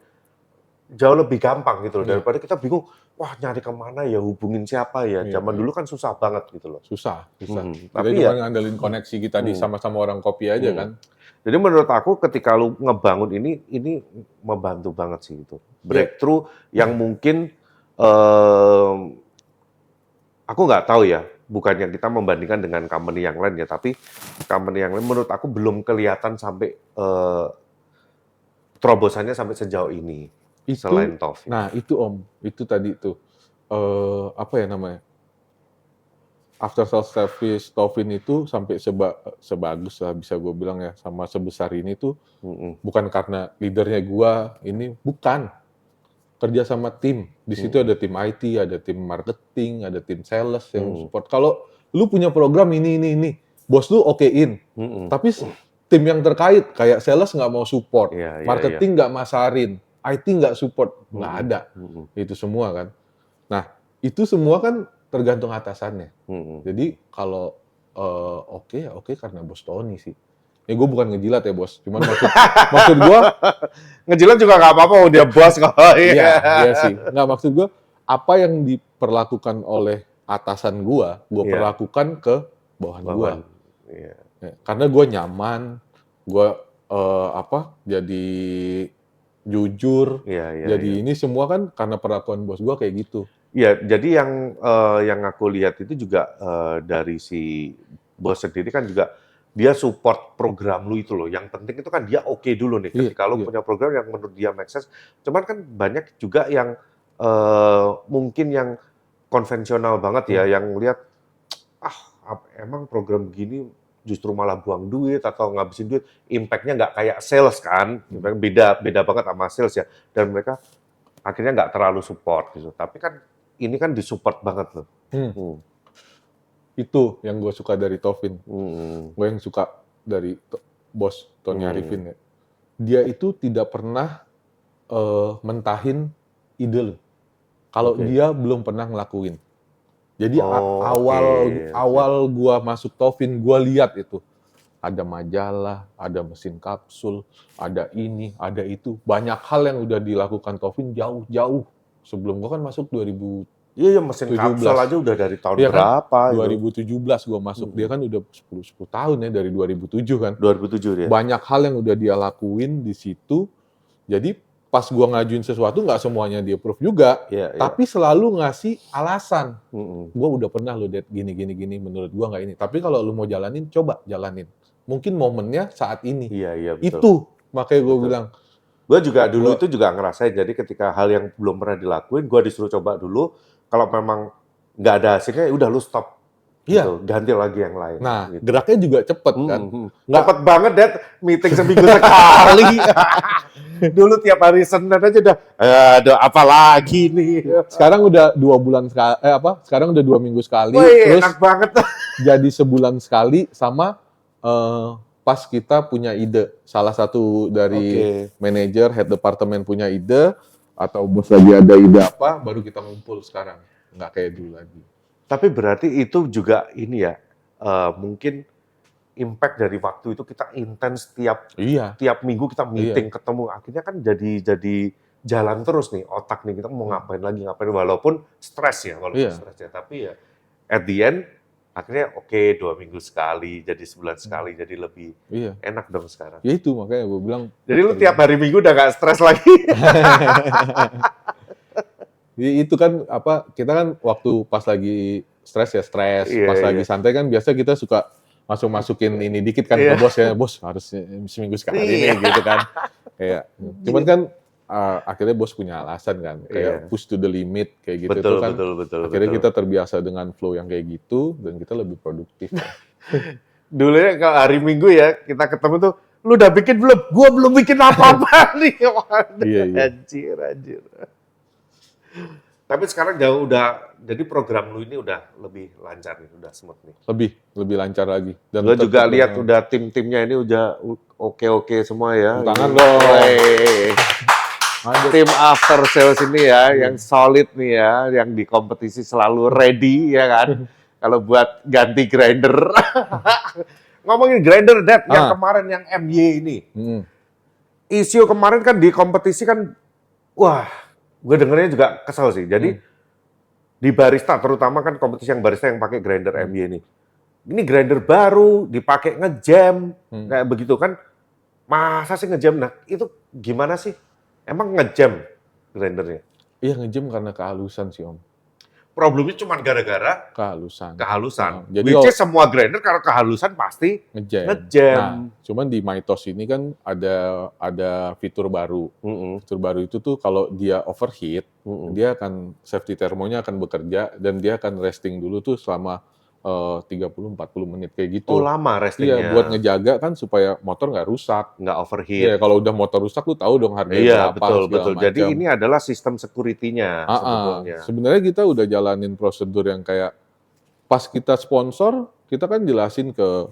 Jauh lebih gampang gitu loh, daripada kita bingung, wah nyari kemana ya, hubungin siapa ya. Zaman dulu kan susah banget gitu loh. Susah. Tapi kita cuma ngandelin koneksi kita di sama-sama orang kopi aja kan. Jadi menurut aku ketika lu ngebangun ini membantu banget sih itu. Breakthrough yang mungkin aku nggak tahu ya, bukannya kita membandingkan dengan company yang lain ya, tapi company yang lain menurut aku belum kelihatan sampai terobosannya sampai sejauh ini. Selain Taufin. Nah itu Om, itu tadi tuh apa ya namanya? After sales service Taufin itu sampai sebagus lah bisa gue bilang ya, sama sebesar ini tuh bukan karena leadernya gue, ini bukan. Kerja sama tim. Di situ ada tim IT, ada tim marketing, ada tim sales yang support. Kalau lu punya program ini, bos lu okein. Tapi tim yang terkait kayak sales nggak mau support, marketing nggak masarin, IT nggak support, nggak ada. Itu semua kan. Nah itu semua kan tergantung atasannya. Jadi kalau oke karena bos Tony sih. Ya gue bukan ngejilat ya bos, cuman maksud gue ngejilat juga nggak apa-apa, dia bos kok. Iya sih. Nggak, maksud gue apa yang diperlakukan oleh atasan gue perlakukan ke bawahan gue. Ya, karena gue nyaman, gue jadi jujur, jadi ini semua kan karena perlakuan bos gue kayak gitu. Iya, jadi yang aku lihat itu juga dari si bos sendiri kan juga dia support program lu itu loh. Yang penting itu kan dia oke dulu nih. Ketika lu punya program yang menurut dia make sense. Cuman kan banyak juga yang mungkin yang konvensional banget ya, yang lihat emang program begini justru malah buang duit atau ngabisin duit. Impact-nya nggak kayak sales kan, beda banget sama sales ya. Dan mereka akhirnya nggak terlalu support gitu. Tapi kan ini kan disupport banget loh. Itu yang gue suka dari Taufin. Gue yang suka dari bos Tony Arifin ya. Dia itu tidak pernah mentahin ide lo. Kalau dia belum pernah ngelakuin. Jadi awal gue masuk Taufin, gue lihat itu. Ada majalah, ada mesin kapsul, ada ini, ada itu. Banyak hal yang udah dilakukan Taufin jauh-jauh. Sebelum gue kan masuk 2000. Iya, mesin kapsul aja udah dari tahun berapa? Kan? 2017 gue masuk, dia kan udah 10 tahun ya, dari 2007 kan. 2007 dia. Banyak hal yang udah dia lakuin di situ. Jadi pas gue ngajuin sesuatu, nggak semuanya dia approve juga. Tapi selalu ngasih alasan. Gue udah pernah lo gini, menurut gue nggak ini. Tapi kalau lo mau jalanin, coba jalanin. Mungkin momennya saat ini. Iya, betul. Itu, makanya gue bilang. Gue juga dulu itu juga ngerasain, jadi ketika hal yang belum pernah dilakuin, gue disuruh coba dulu. Kalau memang nggak ada hasilnya, udah lu stop. Gitu, ganti lagi yang lain. Nah, gitu. Geraknya juga cepet kan. Cepet banget, Dad. Meeting seminggu sekali. Dulu tiap hari Senin aja udah, aduh apa lagi nih. Sekarang udah 2 bulan sekali, sekarang udah 2 minggu sekali. Terus enak banget. Jadi sebulan sekali sama pas kita punya ide. Salah satu dari manajer, head departemen punya ide, atau bos lagi ada ide apa, baru kita ngumpul sekarang. Nggak kayak dulu lagi. Tapi berarti itu juga ini ya, mungkin impact dari waktu itu kita intens tiap minggu kita meeting, ketemu. Akhirnya kan jadi jalan terus nih, otak nih, kita mau ngapain lagi, walaupun stres ya, tapi ya at the end, akhirnya 2 minggu sekali, jadi sebulan sekali, jadi lebih enak dong sekarang. Ya itu makanya gue bilang. Jadi lu tiap hari minggu udah gak stres lagi. Itu kan kita kan waktu pas lagi stres, pas lagi santai kan biasa kita suka masukin ini dikit kan ke bos ya, bos harus seminggu sekali nih gitu kan. Kayak, cuman kan akhirnya bos punya alasan kan, kayak push to the limit kayak gitu. Betul. Akhirnya kita terbiasa dengan flow yang kayak gitu dan kita lebih produktif. Dulu ya kalau hari Minggu ya kita ketemu tuh, lu udah bikin belum? Gua belum bikin apa-apa nih. Anjir. Tapi sekarang jauh udah, jadi program lu ini udah lebih lancar nih, udah smooth nih. Lebih lancar lagi. Dan Gue juga lihat dengan udah tim-timnya ini udah oke-oke semua ya. tangan Ini. dong. Wey. Ada. Tim after sales ini ya, yang solid nih ya, yang di kompetisi selalu ready ya kan. Kalau buat ganti grinder. Ngomongin grinder, Dad, yang kemarin yang MY ini. Isu kemarin kan di kompetisi kan, wah, gue dengernya juga kesel sih. Jadi di barista, terutama kan kompetisi yang barista yang pakai grinder MY ini. Ini grinder baru, dipakai ngejam, kayak begitu kan. Masa sih ngejam? Nah, itu gimana sih? Emang ngejam grindernya? Iya ngejam karena kehalusan sih Om. Problemnya cuma gara-gara Kehalusan. Jadi which is semua grinder kalau kehalusan pasti ngejam. Ngejam. Nah, cuman di Mitos ini kan ada fitur baru. Fitur baru itu tuh kalau dia overheat, dia akan safety thermonya akan bekerja dan dia akan resting dulu tuh selama 30-40 menit kayak gitu. Oh lama restingnya. Iya, buat ngejaga kan supaya motor nggak rusak. Nggak overheat. Iya, kalau udah motor rusak lu tahu dong harganya berapa. Iya, betul. Jadi ini adalah sistem security-nya sebetulnya. Sebenarnya kita udah jalanin prosedur yang kayak pas kita sponsor, kita kan jelasin ke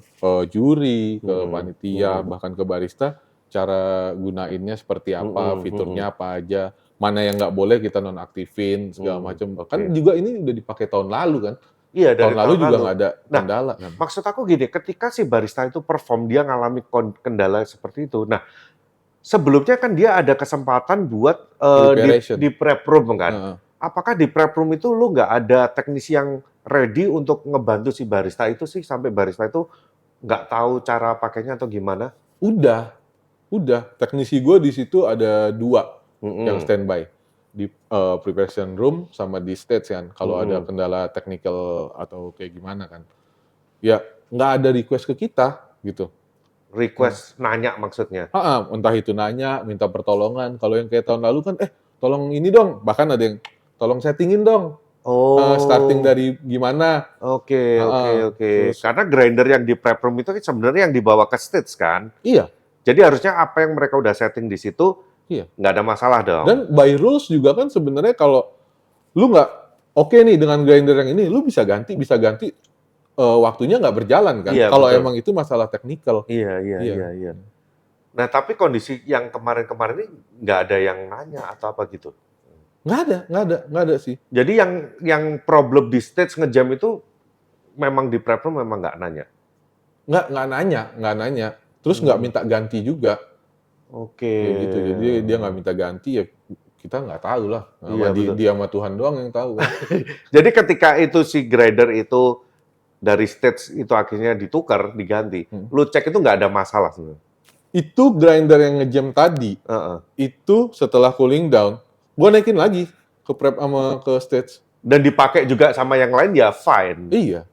juri, ke panitia, bahkan ke barista, cara gunainnya seperti apa, fiturnya apa aja, mana yang nggak boleh kita nonaktifin, segala macam. Kan juga ini udah dipakai tahun lalu kan. Iya, dari tahun lalu juga nggak ada kendala kan. Maksud aku gini, ketika si barista itu perform, dia ngalami kendala seperti itu. Nah, sebelumnya kan dia ada kesempatan buat di prep room kan. Apakah di prep room itu lu nggak ada teknisi yang ready untuk ngebantu si barista itu sih, sampai barista itu nggak tahu cara pakainya atau gimana? Udah. Teknisi gue di situ ada 2 yang standby. Di preparation room sama di stage kan. Kalau ada kendala technical atau kayak gimana kan. Ya nggak ada request ke kita gitu. Request nanya maksudnya? Entah itu nanya, minta pertolongan. Kalau yang kayak tahun lalu kan, tolong ini dong. Bahkan ada yang, tolong settingin dong. Starting dari gimana. Oke. Karena grinder yang di prep room itu sebenarnya yang dibawa ke stage kan? Iya. Jadi harusnya apa yang mereka udah setting di situ, nggak ada masalah dong. Dan by rules juga kan sebenarnya kalau lu nggak oke nih dengan grinder yang ini, lu bisa ganti waktunya nggak berjalan kan. Kalau emang itu masalah teknikal. Iya. Nah tapi kondisi yang kemarin-kemarin ini nggak ada yang nanya atau apa gitu? Nggak ada sih. Jadi yang problem di stage ngejam itu memang di prep room memang nggak nanya? Nggak nanya. Terus nggak minta ganti juga. Kayak gitu. Jadi dia nggak minta ganti ya kita nggak tahu lah. Dia sama Tuhan doang yang tahu. Kan? Jadi ketika itu si grinder itu dari stage itu akhirnya ditukar, diganti, lu cek itu nggak ada masalah sebenarnya? Itu grinder yang ngejam tadi, itu setelah cooling down, gua naikin lagi ke prep sama ke stage. Dan dipakai juga sama yang lain ya fine? Iya.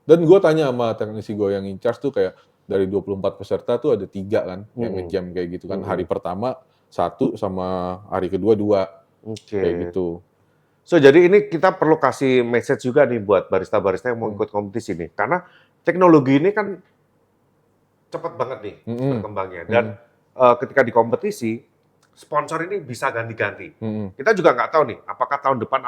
Dan gua tanya sama teknisi gua yang in charge tuh kayak, dari 24 peserta tuh ada 3 kan yang ngejam kayak gitu kan. Hari pertama 1 sama hari kedua 2. Kayak gitu. So jadi ini kita perlu kasih message juga nih buat barista-barista yang mau ikut kompetisi nih. Karena teknologi ini kan cepat banget nih berkembangnya. Dan ketika di kompetisi, sponsor ini bisa ganti-ganti. Kita juga nggak tahu nih, apakah tahun depan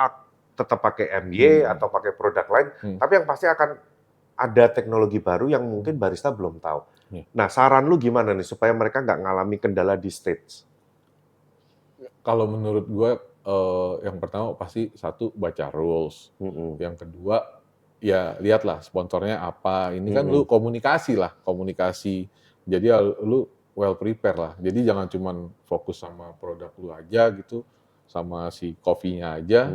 tetap pakai MY atau pakai produk lain. Tapi yang pasti akan ada teknologi baru yang mungkin barista belum tahu. Nah, saran lu gimana nih supaya mereka nggak ngalami kendala di stage? Kalau menurut gue, yang pertama pasti 1 baca rules. Yang kedua, ya lihatlah sponsornya apa. Ini kan lu komunikasi. Jadi ya, lu well prepare lah. Jadi jangan cuma fokus sama produk lu aja gitu, sama si coffee-nya aja.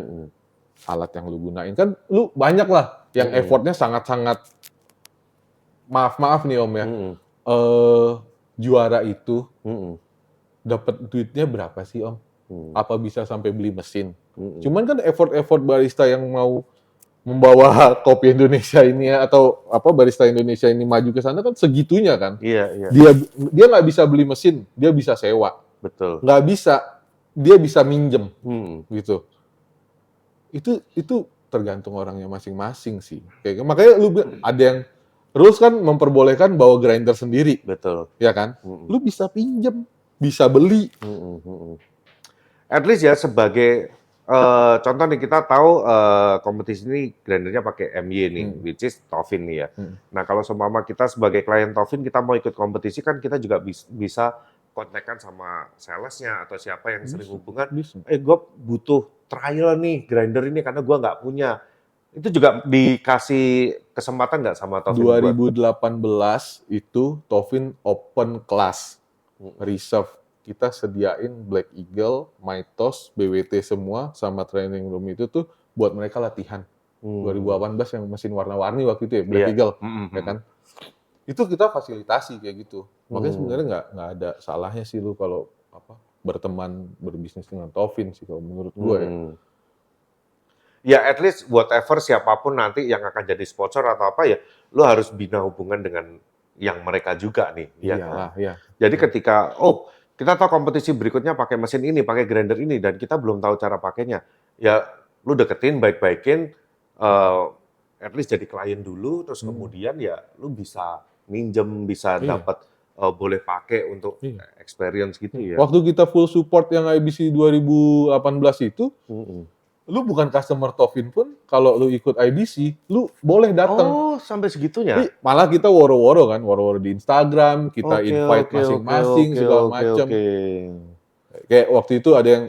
Alat yang lu gunain kan lu banyak lah yang effortnya sangat-sangat maaf nih Om ya, juara itu dapat duitnya berapa sih Om? Apa bisa sampai beli mesin? Cuman kan effort barista yang mau membawa kopi Indonesia ini atau barista Indonesia ini maju ke sana kan segitunya kan? Iya. Dia nggak bisa beli mesin, dia bisa sewa. Betul. Nggak bisa, dia bisa minjem gitu. Itu tergantung orangnya masing-masing sih. Kayak makanya lu ada yang rules kan memperbolehkan bawa grinder sendiri. Betul. Ya kan? Lu bisa pinjem, bisa beli. At least ya sebagai contoh nih kita tahu kompetisi ini grindernya pakai MY nih, which is Tovin nih ya. Nah kalau seumpama kita sebagai klien Tovin kita mau ikut kompetisi kan kita juga bisa kontakkan sama salesnya atau siapa yang sering hubungan. Gue butuh trial nih grinder ini karena gue nggak punya. Itu juga dikasih kesempatan nggak sama Tovin? 2018 itu Tovin open class reserve. Kita sediain Black Eagle, Mitos, BWT semua sama training room itu tuh buat mereka latihan. 2018 yang mesin warna-warni waktu itu ya, Black Eagle, ya kan? Itu kita fasilitasi kayak gitu. Makanya sebenarnya nggak ada salahnya sih lu kalau berteman berbisnis dengan Tovin sih kalau menurut gue ya. Ya at least whatever siapapun nanti yang akan jadi sponsor atau apa ya, lu harus bina hubungan dengan yang mereka juga nih. Iyalah, ya. Jadi ketika kita tahu kompetisi berikutnya pakai mesin ini, pakai grinder ini, dan kita belum tahu cara pakainya. Ya, lu deketin, baik-baikin, at least jadi klien dulu, terus kemudian ya lu bisa minjem, bisa dapat boleh pakai untuk experience gitu ya. Waktu kita full support yang IBC 2018 itu, lu bukan customer Tovin pun, kalau lu ikut IBC, lu boleh datang. Oh, sampai segitunya? Malah kita woro-woro kan, woro-woro di Instagram, kita invite masing-masing segala macam. Kayak waktu itu ada yang,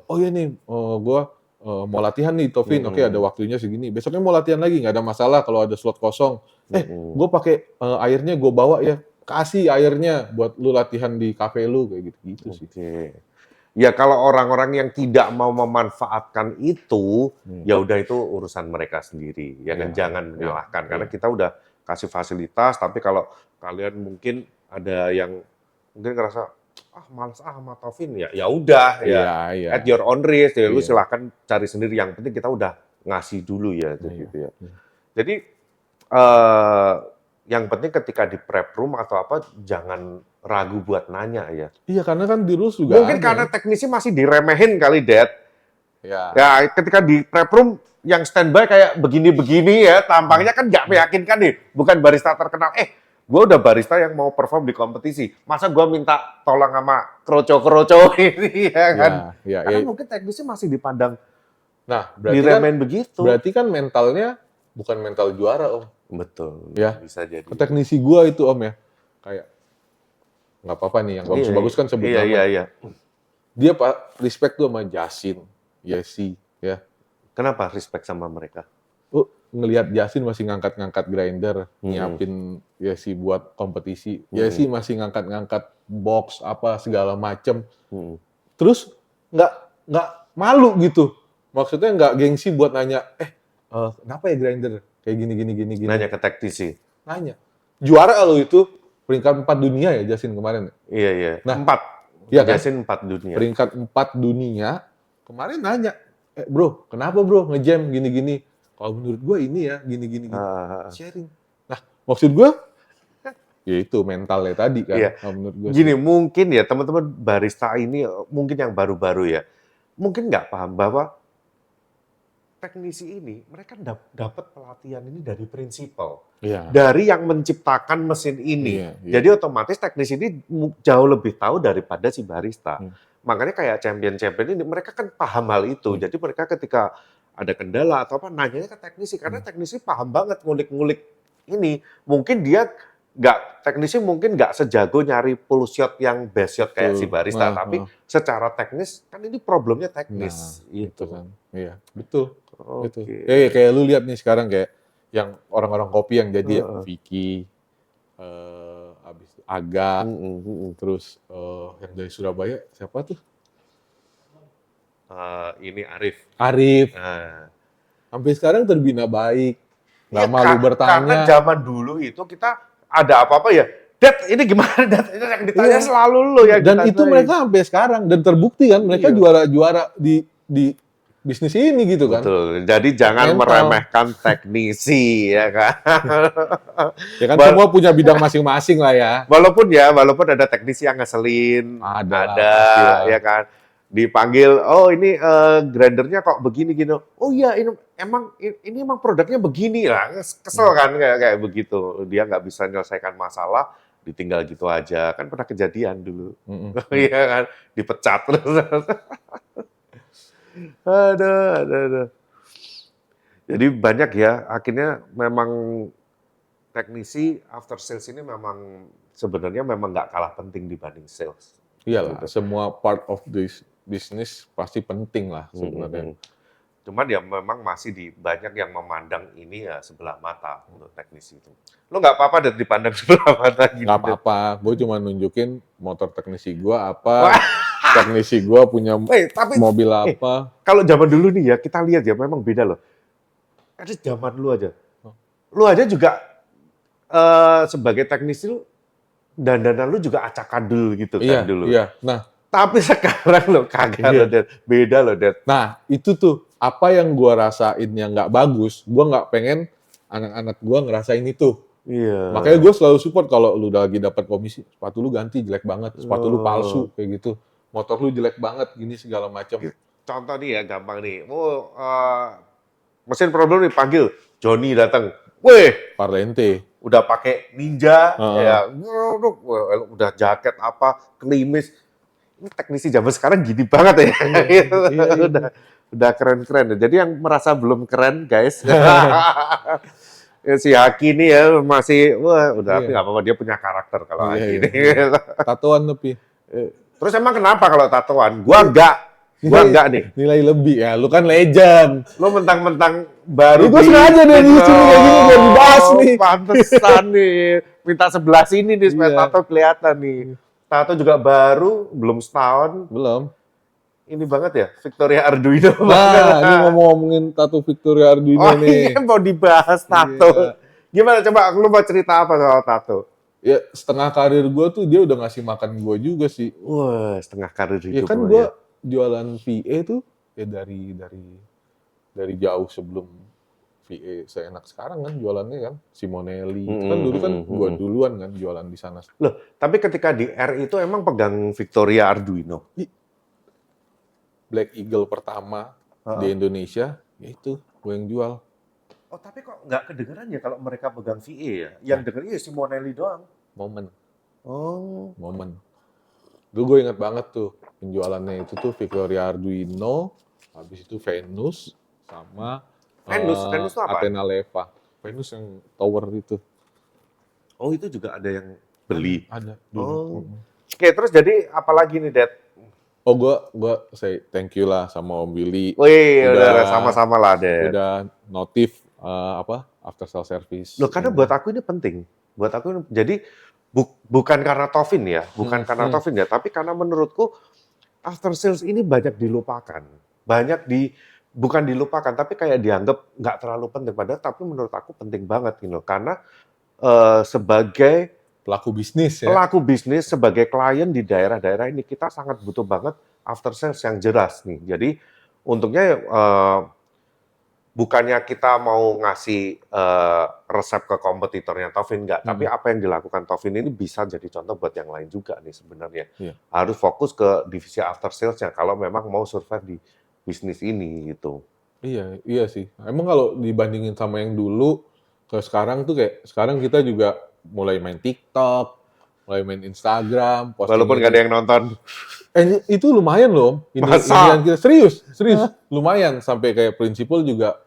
oh iya nih, gue mau latihan nih Tovin, oke ada waktunya segini. Besoknya mau latihan lagi, nggak ada masalah kalau ada slot kosong. Gue pakai airnya gue bawa ya, kasih airnya buat lu latihan di cafe lu kayak gitu-gitu sih. Ya kalau orang-orang yang tidak mau memanfaatkan itu, ya udah itu urusan mereka sendiri. Ya kan jangan menyalahkan karena kita udah kasih fasilitas. Tapi kalau kalian mungkin ada yang mungkin ngerasa malas sama Tovin ya udah ya. At your own risk ya lu silahkan cari sendiri. Yang penting kita udah ngasih dulu ya gitu ya. Jadi yang penting ketika di prep room atau apa jangan ragu buat nanya ya. Iya karena kan di rules juga mungkin karena teknisi masih diremehin kali, Dad. Ya ketika di prep room yang standby kayak begini-begini ya, tampangnya kan nggak meyakinkan nih. Bukan barista terkenal. Gue udah barista yang mau perform di kompetisi. Masa gue minta tolong sama kroco-kroco ini ya kan? Karena mungkin teknisi masih dipandang diremehin begitu. Berarti kan mentalnya bukan mental juara, Om. Betul. Ya. Bisa jadi. Teknisi gue itu, Om ya. Kayak nggak apa-apa nih, yang bagus-bagus kan sebut nama. Iya. Dia respect tuh sama Jasin, Yesi, ya. Kenapa respect sama mereka? Ngelihat Jasin masih ngangkat-ngangkat grinder, nyiapin Yesi buat kompetisi. Yesi masih ngangkat-ngangkat box apa segala macem. Terus nggak malu gitu. Maksudnya nggak gengsi buat nanya, kenapa ya grinder kayak gini. Nanya ke teknisi. Nanya. Juara lo itu peringkat 4 dunia ya Jasin kemarin. Iya. Nah, 4. Iya kan? Jasin 4 dunia. Peringkat 4 dunia. Kemarin nanya, bro, kenapa bro ngejam gini-gini? Kalau menurut gue ini ya, gini. Sharing. Nah, maksud gue, ya itu mentalnya tadi kan. Iya. Menurut gue. Gini, mungkin ya teman-teman barista ini, mungkin yang baru-baru ya, mungkin nggak paham bahwa teknisi ini, mereka dapat pelatihan ini dari prinsipal. Dari yang menciptakan mesin ini. Jadi otomatis teknisi ini jauh lebih tahu daripada si barista. Makanya kayak champion-champion ini, mereka kan paham hal itu. Jadi mereka ketika ada kendala atau apa, nanyanya ke teknisi. Karena teknisi paham banget ngulik-ngulik ini. Mungkin dia teknisi mungkin nggak sejago nyari pull shot yang best shot kayak si barista. Tapi secara teknis, kan ini problemnya teknis. Itu kan. Iya, betul. Kayak lu lihat nih sekarang kayak yang orang-orang kopi yang jadi Vicky, habis Aga, terus yang dari Surabaya siapa tuh? Ini Arif. Sampai sekarang terbina baik, nggak malu bertanya. Karena zaman dulu itu kita ada apa-apa ya, Dad ini gimana Dad? Itu yang ditanya selalu lo ya. Dan itu mereka sampai sekarang dan terbukti kan mereka juara-juara di bisnis ini gitu kan. Betul. Jadi jangan meremehkan teknisi ya kan. Ya kan semua punya bidang masing-masing lah ya. Walaupun ada teknisi yang ngeselin, ada ya kan. Dipanggil, ini grindernya kok begini gitu. Oh iya, ini emang produknya begini lah. Kesel kan kayak begitu. Dia nggak bisa menyelesaikan masalah, ditinggal gitu aja. Kan pernah kejadian dulu. Iya kan, dipecat terus. Aduh. Jadi banyak ya, akhirnya memang teknisi after sales ini memang sebenarnya memang nggak kalah penting dibanding sales. Iyalah, Gitu. semua part of this business pasti penting lah sebenarnya. Mhm. Cuman ya memang masih banyak yang memandang ini ya sebelah mata untuk teknisi itu. Lo nggak apa-apa deh dipandang sebelah mata gitu. Nggak Det. apa-apa, gue cuma nunjukin motor teknisi gue Wah, apa, teknisi gue punya tapi mobil apa. kalau zaman dulu nih ya kita lihat ya memang beda loh. Ada zaman lu aja. Lu aja juga sebagai teknisi lu dandanan lu juga acak adul gitu kan dulu. Iya. Nah, Tapi sekarang lo kagak Iya. lo, Det. Beda lo, Det. Nah, itu tuh apa yang gua rasain yang nggak bagus, gua nggak pengen anak-anak gua ngerasain itu. Iya. Makanya gue selalu support kalau lu udah lagi dapat komisi, sepatu lu ganti jelek banget, sepatu lu palsu kayak gitu, motor lu jelek banget gini segala macam. Contoh nih ya, gampang nih. Mesin problem nih panggil, Joni datang. Weh, Parlente. udah pakai Ninja, Heeh. ya, udah jaket apa, klimis. Ini teknisi zaman sekarang gini banget ya. Iya. Udah keren-keren. Jadi yang merasa belum keren, guys. Ya, si Haki ini ya masih, wah udah tapi Iya. nggak apa-apa, dia punya karakter kalau Haki ini. Tatoan tapi Terus emang kenapa kalau tatoan? Gua enggak nih. nilai lebih ya, lu kan legend. Lo mentang-mentang baru. Ini gue sengaja deh di sini kayak gini biar dibahas nih. Pantesan nih, minta sebelah sini nih supaya Iya. tato kelihatan nih. Tato juga baru, belum setahun. Belum. Ini banget ya, Victoria Arduino. Nah, ini ngomongin tato Victoria Arduino Oh nih. iya, mau dibahas tato. Iya. Gimana coba, lu mau cerita apa soal tato? Ya setengah karir gue tuh dia udah ngasih makan gue juga sih. Wah, setengah karir Ya hidup kan lo gue ya. jualan VA tuh ya dari jauh sebelum VA seenak sekarang kan jualannya kan Simonelli. Itu kan dulu kan gue duluan kan jualan di sana. Loh, tapi ketika di R itu emang pegang Victoria Arduino? Black Eagle pertama di Indonesia, ya itu gue yang jual. Oh, tapi kok nggak kedengeran ya kalau mereka pegang VA ya? Yang dengernya ya Simonelli doang. Momen. Oh. Dulu gue inget banget tuh penjualannya itu tuh Victoria Arduino, habis itu Venus sama Venus itu apa? Athena Leva. Venus yang tower itu. Oh, itu juga ada yang beli. Ada. Oh. Oke, terus jadi apa lagi nih, Dad? Oh, gue say thank you lah sama Om Billy. Wih, udah sama-sama lah, Dad. Udah notif after sale service. Loh, karena buat aku ini penting. Buat aku jadi bukan karena Tovin ya, tapi karena menurutku after sales ini banyak dilupakan. Bukan dilupakan, tapi kayak dianggap nggak terlalu penting. Padahal tapi menurut aku penting banget gitu. Karena sebagai pelaku bisnis ya. Pelaku bisnis sebagai klien di daerah-daerah ini kita sangat butuh banget after sales yang jelas nih. Jadi untungnya bukannya kita mau ngasih resep ke kompetitornya Tovin enggak, tapi apa yang dilakukan Tovin ini bisa jadi contoh buat yang lain juga nih sebenarnya. Iya. Harus fokus ke divisi after salesnya kalau memang mau survive di bisnis ini gitu. Iya sih. Emang kalau dibandingin sama yang dulu ke sekarang tuh kayak sekarang kita juga mulai main TikTok, mulai main Instagram, Walaupun nggak ada yang nonton. Itu lumayan loh. Inian kita serius, lumayan sampai kayak prinsipal juga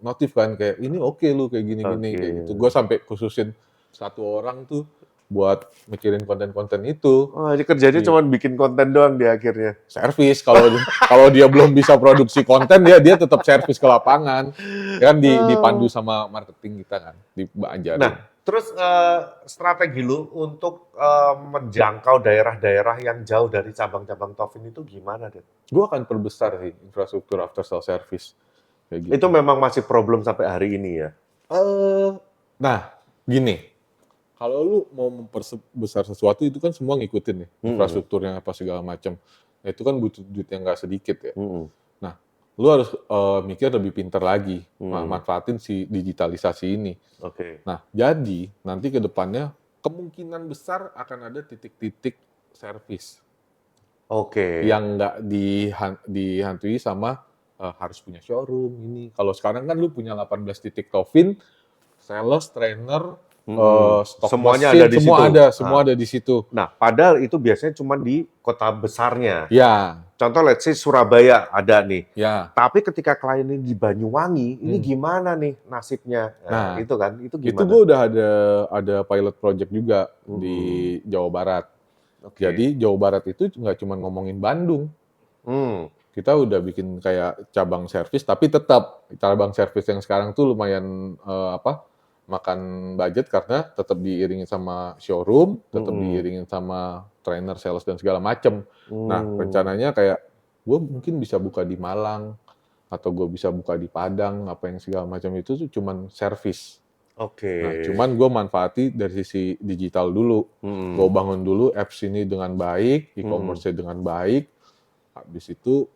notif kan kayak ini oke lu kayak gini-gini kayak gitu. Gue sampai khususin satu orang tuh buat mikirin konten-konten itu. Oh, jadi kerjanya cuma bikin konten doang di akhirnya. Servis kalau dia belum bisa produksi konten dia tetap servis ke lapangan. Ya kan dipandu sama marketing kita kan, diajarin. Nah, terus strategi lu untuk menjangkau daerah-daerah yang jauh dari cabang-cabang Tovin itu gimana, Dad? Gue akan perbesar sih infrastruktur after sale service. Kayak gitu. Itu memang masih problem sampai hari ini ya? Nah, gini. Kalau lu mau memperbesar sesuatu itu kan semua ngikutin ya, infrastrukturnya apa segala macam. Nah, itu kan butuh duit yang nggak sedikit ya. Nah, lu harus mikir lebih pintar lagi, manfaatin si digitalisasi ini. Oke. Nah, jadi nanti ke depannya kemungkinan besar akan ada titik-titik servis. Oke. Yang nggak dihantui sama harus punya showroom ini. Kalau sekarang kan lu punya 18 titik Tovin, sales, trainer, stok Semuanya mesin, ada di situ. Semua ada di situ. Nah, padahal itu biasanya cuma di kota besarnya. Ya, Contoh, let's say Surabaya ada nih. ya. Tapi ketika klien ini di Banyuwangi, ini gimana nih nasibnya? Nah, itu kan, itu gimana? Itu gue udah ada pilot project juga di Jawa Barat. Okay. Jadi Jawa Barat itu nggak cuma ngomongin Bandung. Kita udah bikin kayak cabang servis, tapi tetap cabang servis yang sekarang tuh lumayan makan budget karena tetap diiringin sama showroom, tetap diiringin sama trainer, sales dan segala macem. Nah, rencananya kayak gue mungkin bisa buka di Malang atau gue bisa buka di Padang, apa yang segala macam itu tuh cuman servis. Oke. Nah, cuman gue manfaati dari sisi digital dulu. Gue bangun dulu apps ini dengan baik, e-commerce-nya dengan baik. Habis itu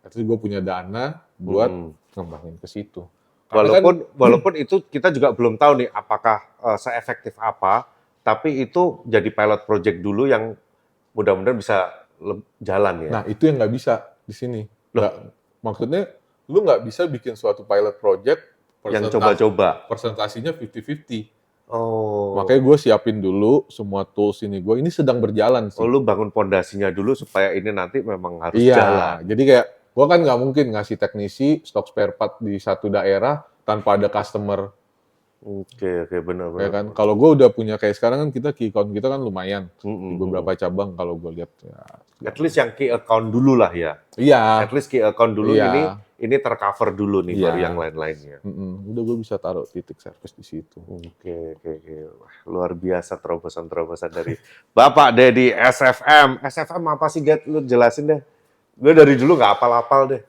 gue punya dana buat ngembangin ke situ. Walaupun itu kita juga belum tahu nih apakah seefektif apa, tapi itu jadi pilot project dulu yang mudah-mudahan bisa jalan ya. Nah, itu yang nggak bisa di sini. Maksudnya, lu nggak bisa bikin suatu pilot project yang coba-coba. Presentasinya 50-50. Oh. Makanya gue siapin dulu semua tools ini. Gue ini sedang berjalan sih. Lu bangun pondasinya dulu supaya ini nanti memang harus jalan. Jadi kayak gue kan nggak mungkin ngasih teknisi stok spare part di satu daerah tanpa ada customer. Oke, benar. Ya kan, kalau gue udah punya kayak sekarang kan kita key account kita kan lumayan di beberapa cabang kalau gue lihat ya. At least yang key account dulu lah ya. Iya. At least key account dulu ini tercover dulu nih baru yang lain-lainnya. Udah gue bisa taruh titik service di situ. Oke. Wah, luar biasa terobosan-terobosan dari Bapak Dedi SFM. SFM apa sih, Get? Lu jelasin deh. Gue dari dulu nggak hafal-hafal deh.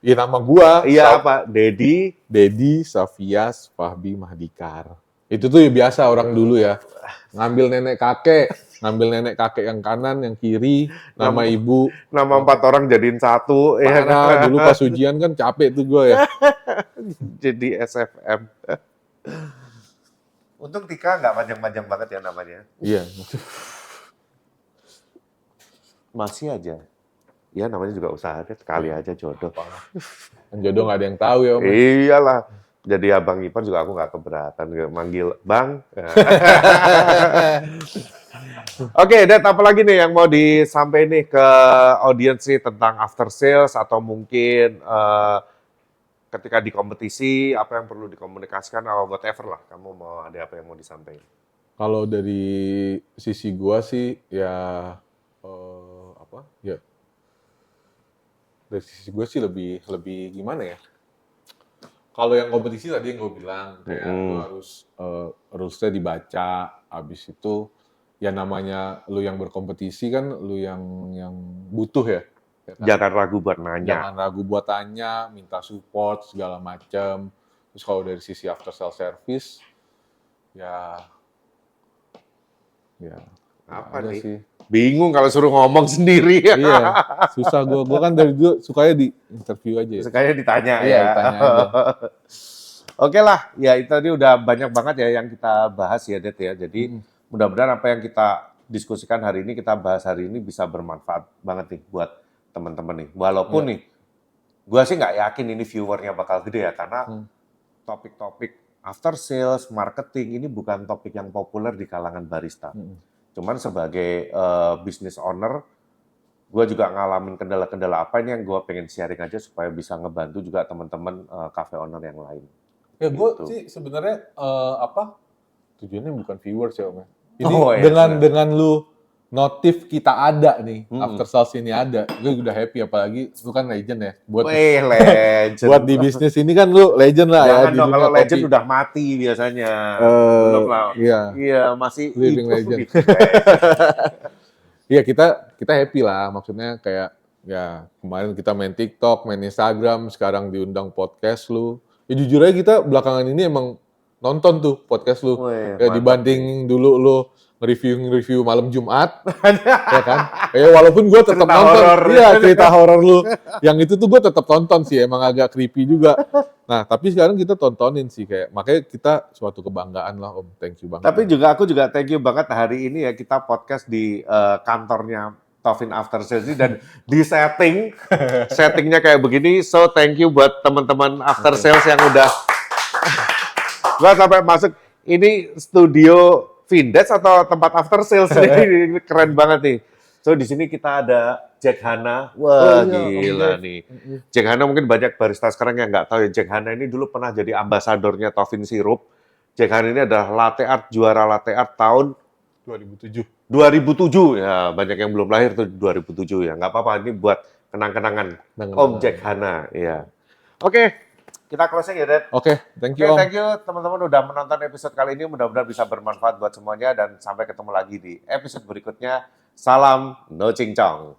Iya, nama gua. Iya, apa? Dedi Safias Fahbi Mahdikar. Itu tuh ya biasa orang dulu ya. Ngambil nenek kakek yang kanan, yang kiri, nama ibu. Nama 4 orang jadiin 1. Ya kan? Dulu pas ujian kan capek tuh gua ya. Jadi SFM. Untung Tika nggak panjang-panjang banget ya namanya. Iya. Masih aja. Ya namanya juga usaha, sekali aja jodoh. Jodoh nggak ada yang tahu ya Om. Iyalah. Jadi Abang Ipan juga aku nggak keberatan. Manggil Bang. Oke, Dad, apa lagi nih yang mau disampaikan nih ke audiens nih tentang after sales atau mungkin ketika di kompetisi apa yang perlu dikomunikasikan atau whatever lah. Kamu mau ada apa yang mau disampaikan? Kalau dari sisi gua sih ya dari sisi gue sih lebih gimana ya? Kalau yang kompetisi tadi yang gue bilang kayak lu harus rulesnya dibaca, habis itu ya namanya lu yang berkompetisi kan lu yang butuh ya. Kan? Jangan ragu buat nanya. Jangan ragu buat tanya, minta support segala macam. Terus kalau dari sisi after sales service ya apa nih? Sih. Bingung kalau suruh ngomong sendiri. Iya, susah gue kan dari dulu sukanya di interview aja. Sukanya ditanya iya, ya. Ditanya aja. Oke lah, ya itu tadi udah banyak banget ya yang kita bahas ya, Det ya. Jadi mudah-mudahan apa yang kita diskusikan hari ini, kita bahas hari ini bisa bermanfaat banget nih buat teman-teman nih. Walaupun nih, gue sih nggak yakin ini viewernya bakal gede ya, karena topik-topik after sales, marketing ini bukan topik yang populer di kalangan barista. Cuman sebagai business owner, gue juga ngalamin kendala-kendala apa ini yang gue pengen sharing aja supaya bisa ngebantu juga teman-teman cafe owner yang lain. Ya gue sih sebenarnya tujuannya bukan viewers ya Om. Ini dengan lu notif kita ada nih, after sales ini ada, gue udah happy, apalagi lu kan legend ya. Legend. Buat di bisnis ini kan lu legend lah. Jangan dong, kalau legend udah mati biasanya. Belum lah. Iya, masih living legend. Iya, kita happy lah, maksudnya kayak ya kemarin kita main TikTok, main Instagram, sekarang diundang podcast lu. Ya jujur aja kita belakangan ini emang nonton tuh podcast lu. Ya dibanding dulu lu nge-review malam Jumat, ya kan? Ya walaupun gue tetap nonton, cerita horor lu. Yang itu tuh gue tetap tonton sih, emang agak creepy juga. Nah, tapi sekarang kita tontonin sih kayak, makanya kita suatu kebanggaan lah Om, thank you banget. Tapi aku juga thank you banget hari ini ya kita podcast di kantornya Tovin After Sales ini dan di settingnya kayak begini. So thank you buat teman-teman After Sales yang udah, gue sampai masuk. ini studio vintage atau tempat after sales ini keren banget nih. So di sini kita ada Jack Hanna. Wah, gila nih. Jack Hanna mungkin banyak barista sekarang yang nggak tahu ya. Jack Hanna ini dulu pernah jadi ambasadornya Toffin Syrup. Jack Hanna ini adalah latte art, juara latte art tahun 2007. 2007. Ya, banyak yang belum lahir tuh 2007 ya. Nggak apa-apa, ini buat kenang-kenangan Om Jack Hanna. Ya. Oke, kita closing ya, Dad. Oke, thank you, Oke, Om. thank you teman-teman udah menonton episode kali ini. Mudah-mudahan bisa bermanfaat buat semuanya dan sampai ketemu lagi di episode berikutnya. Salam No Cincong.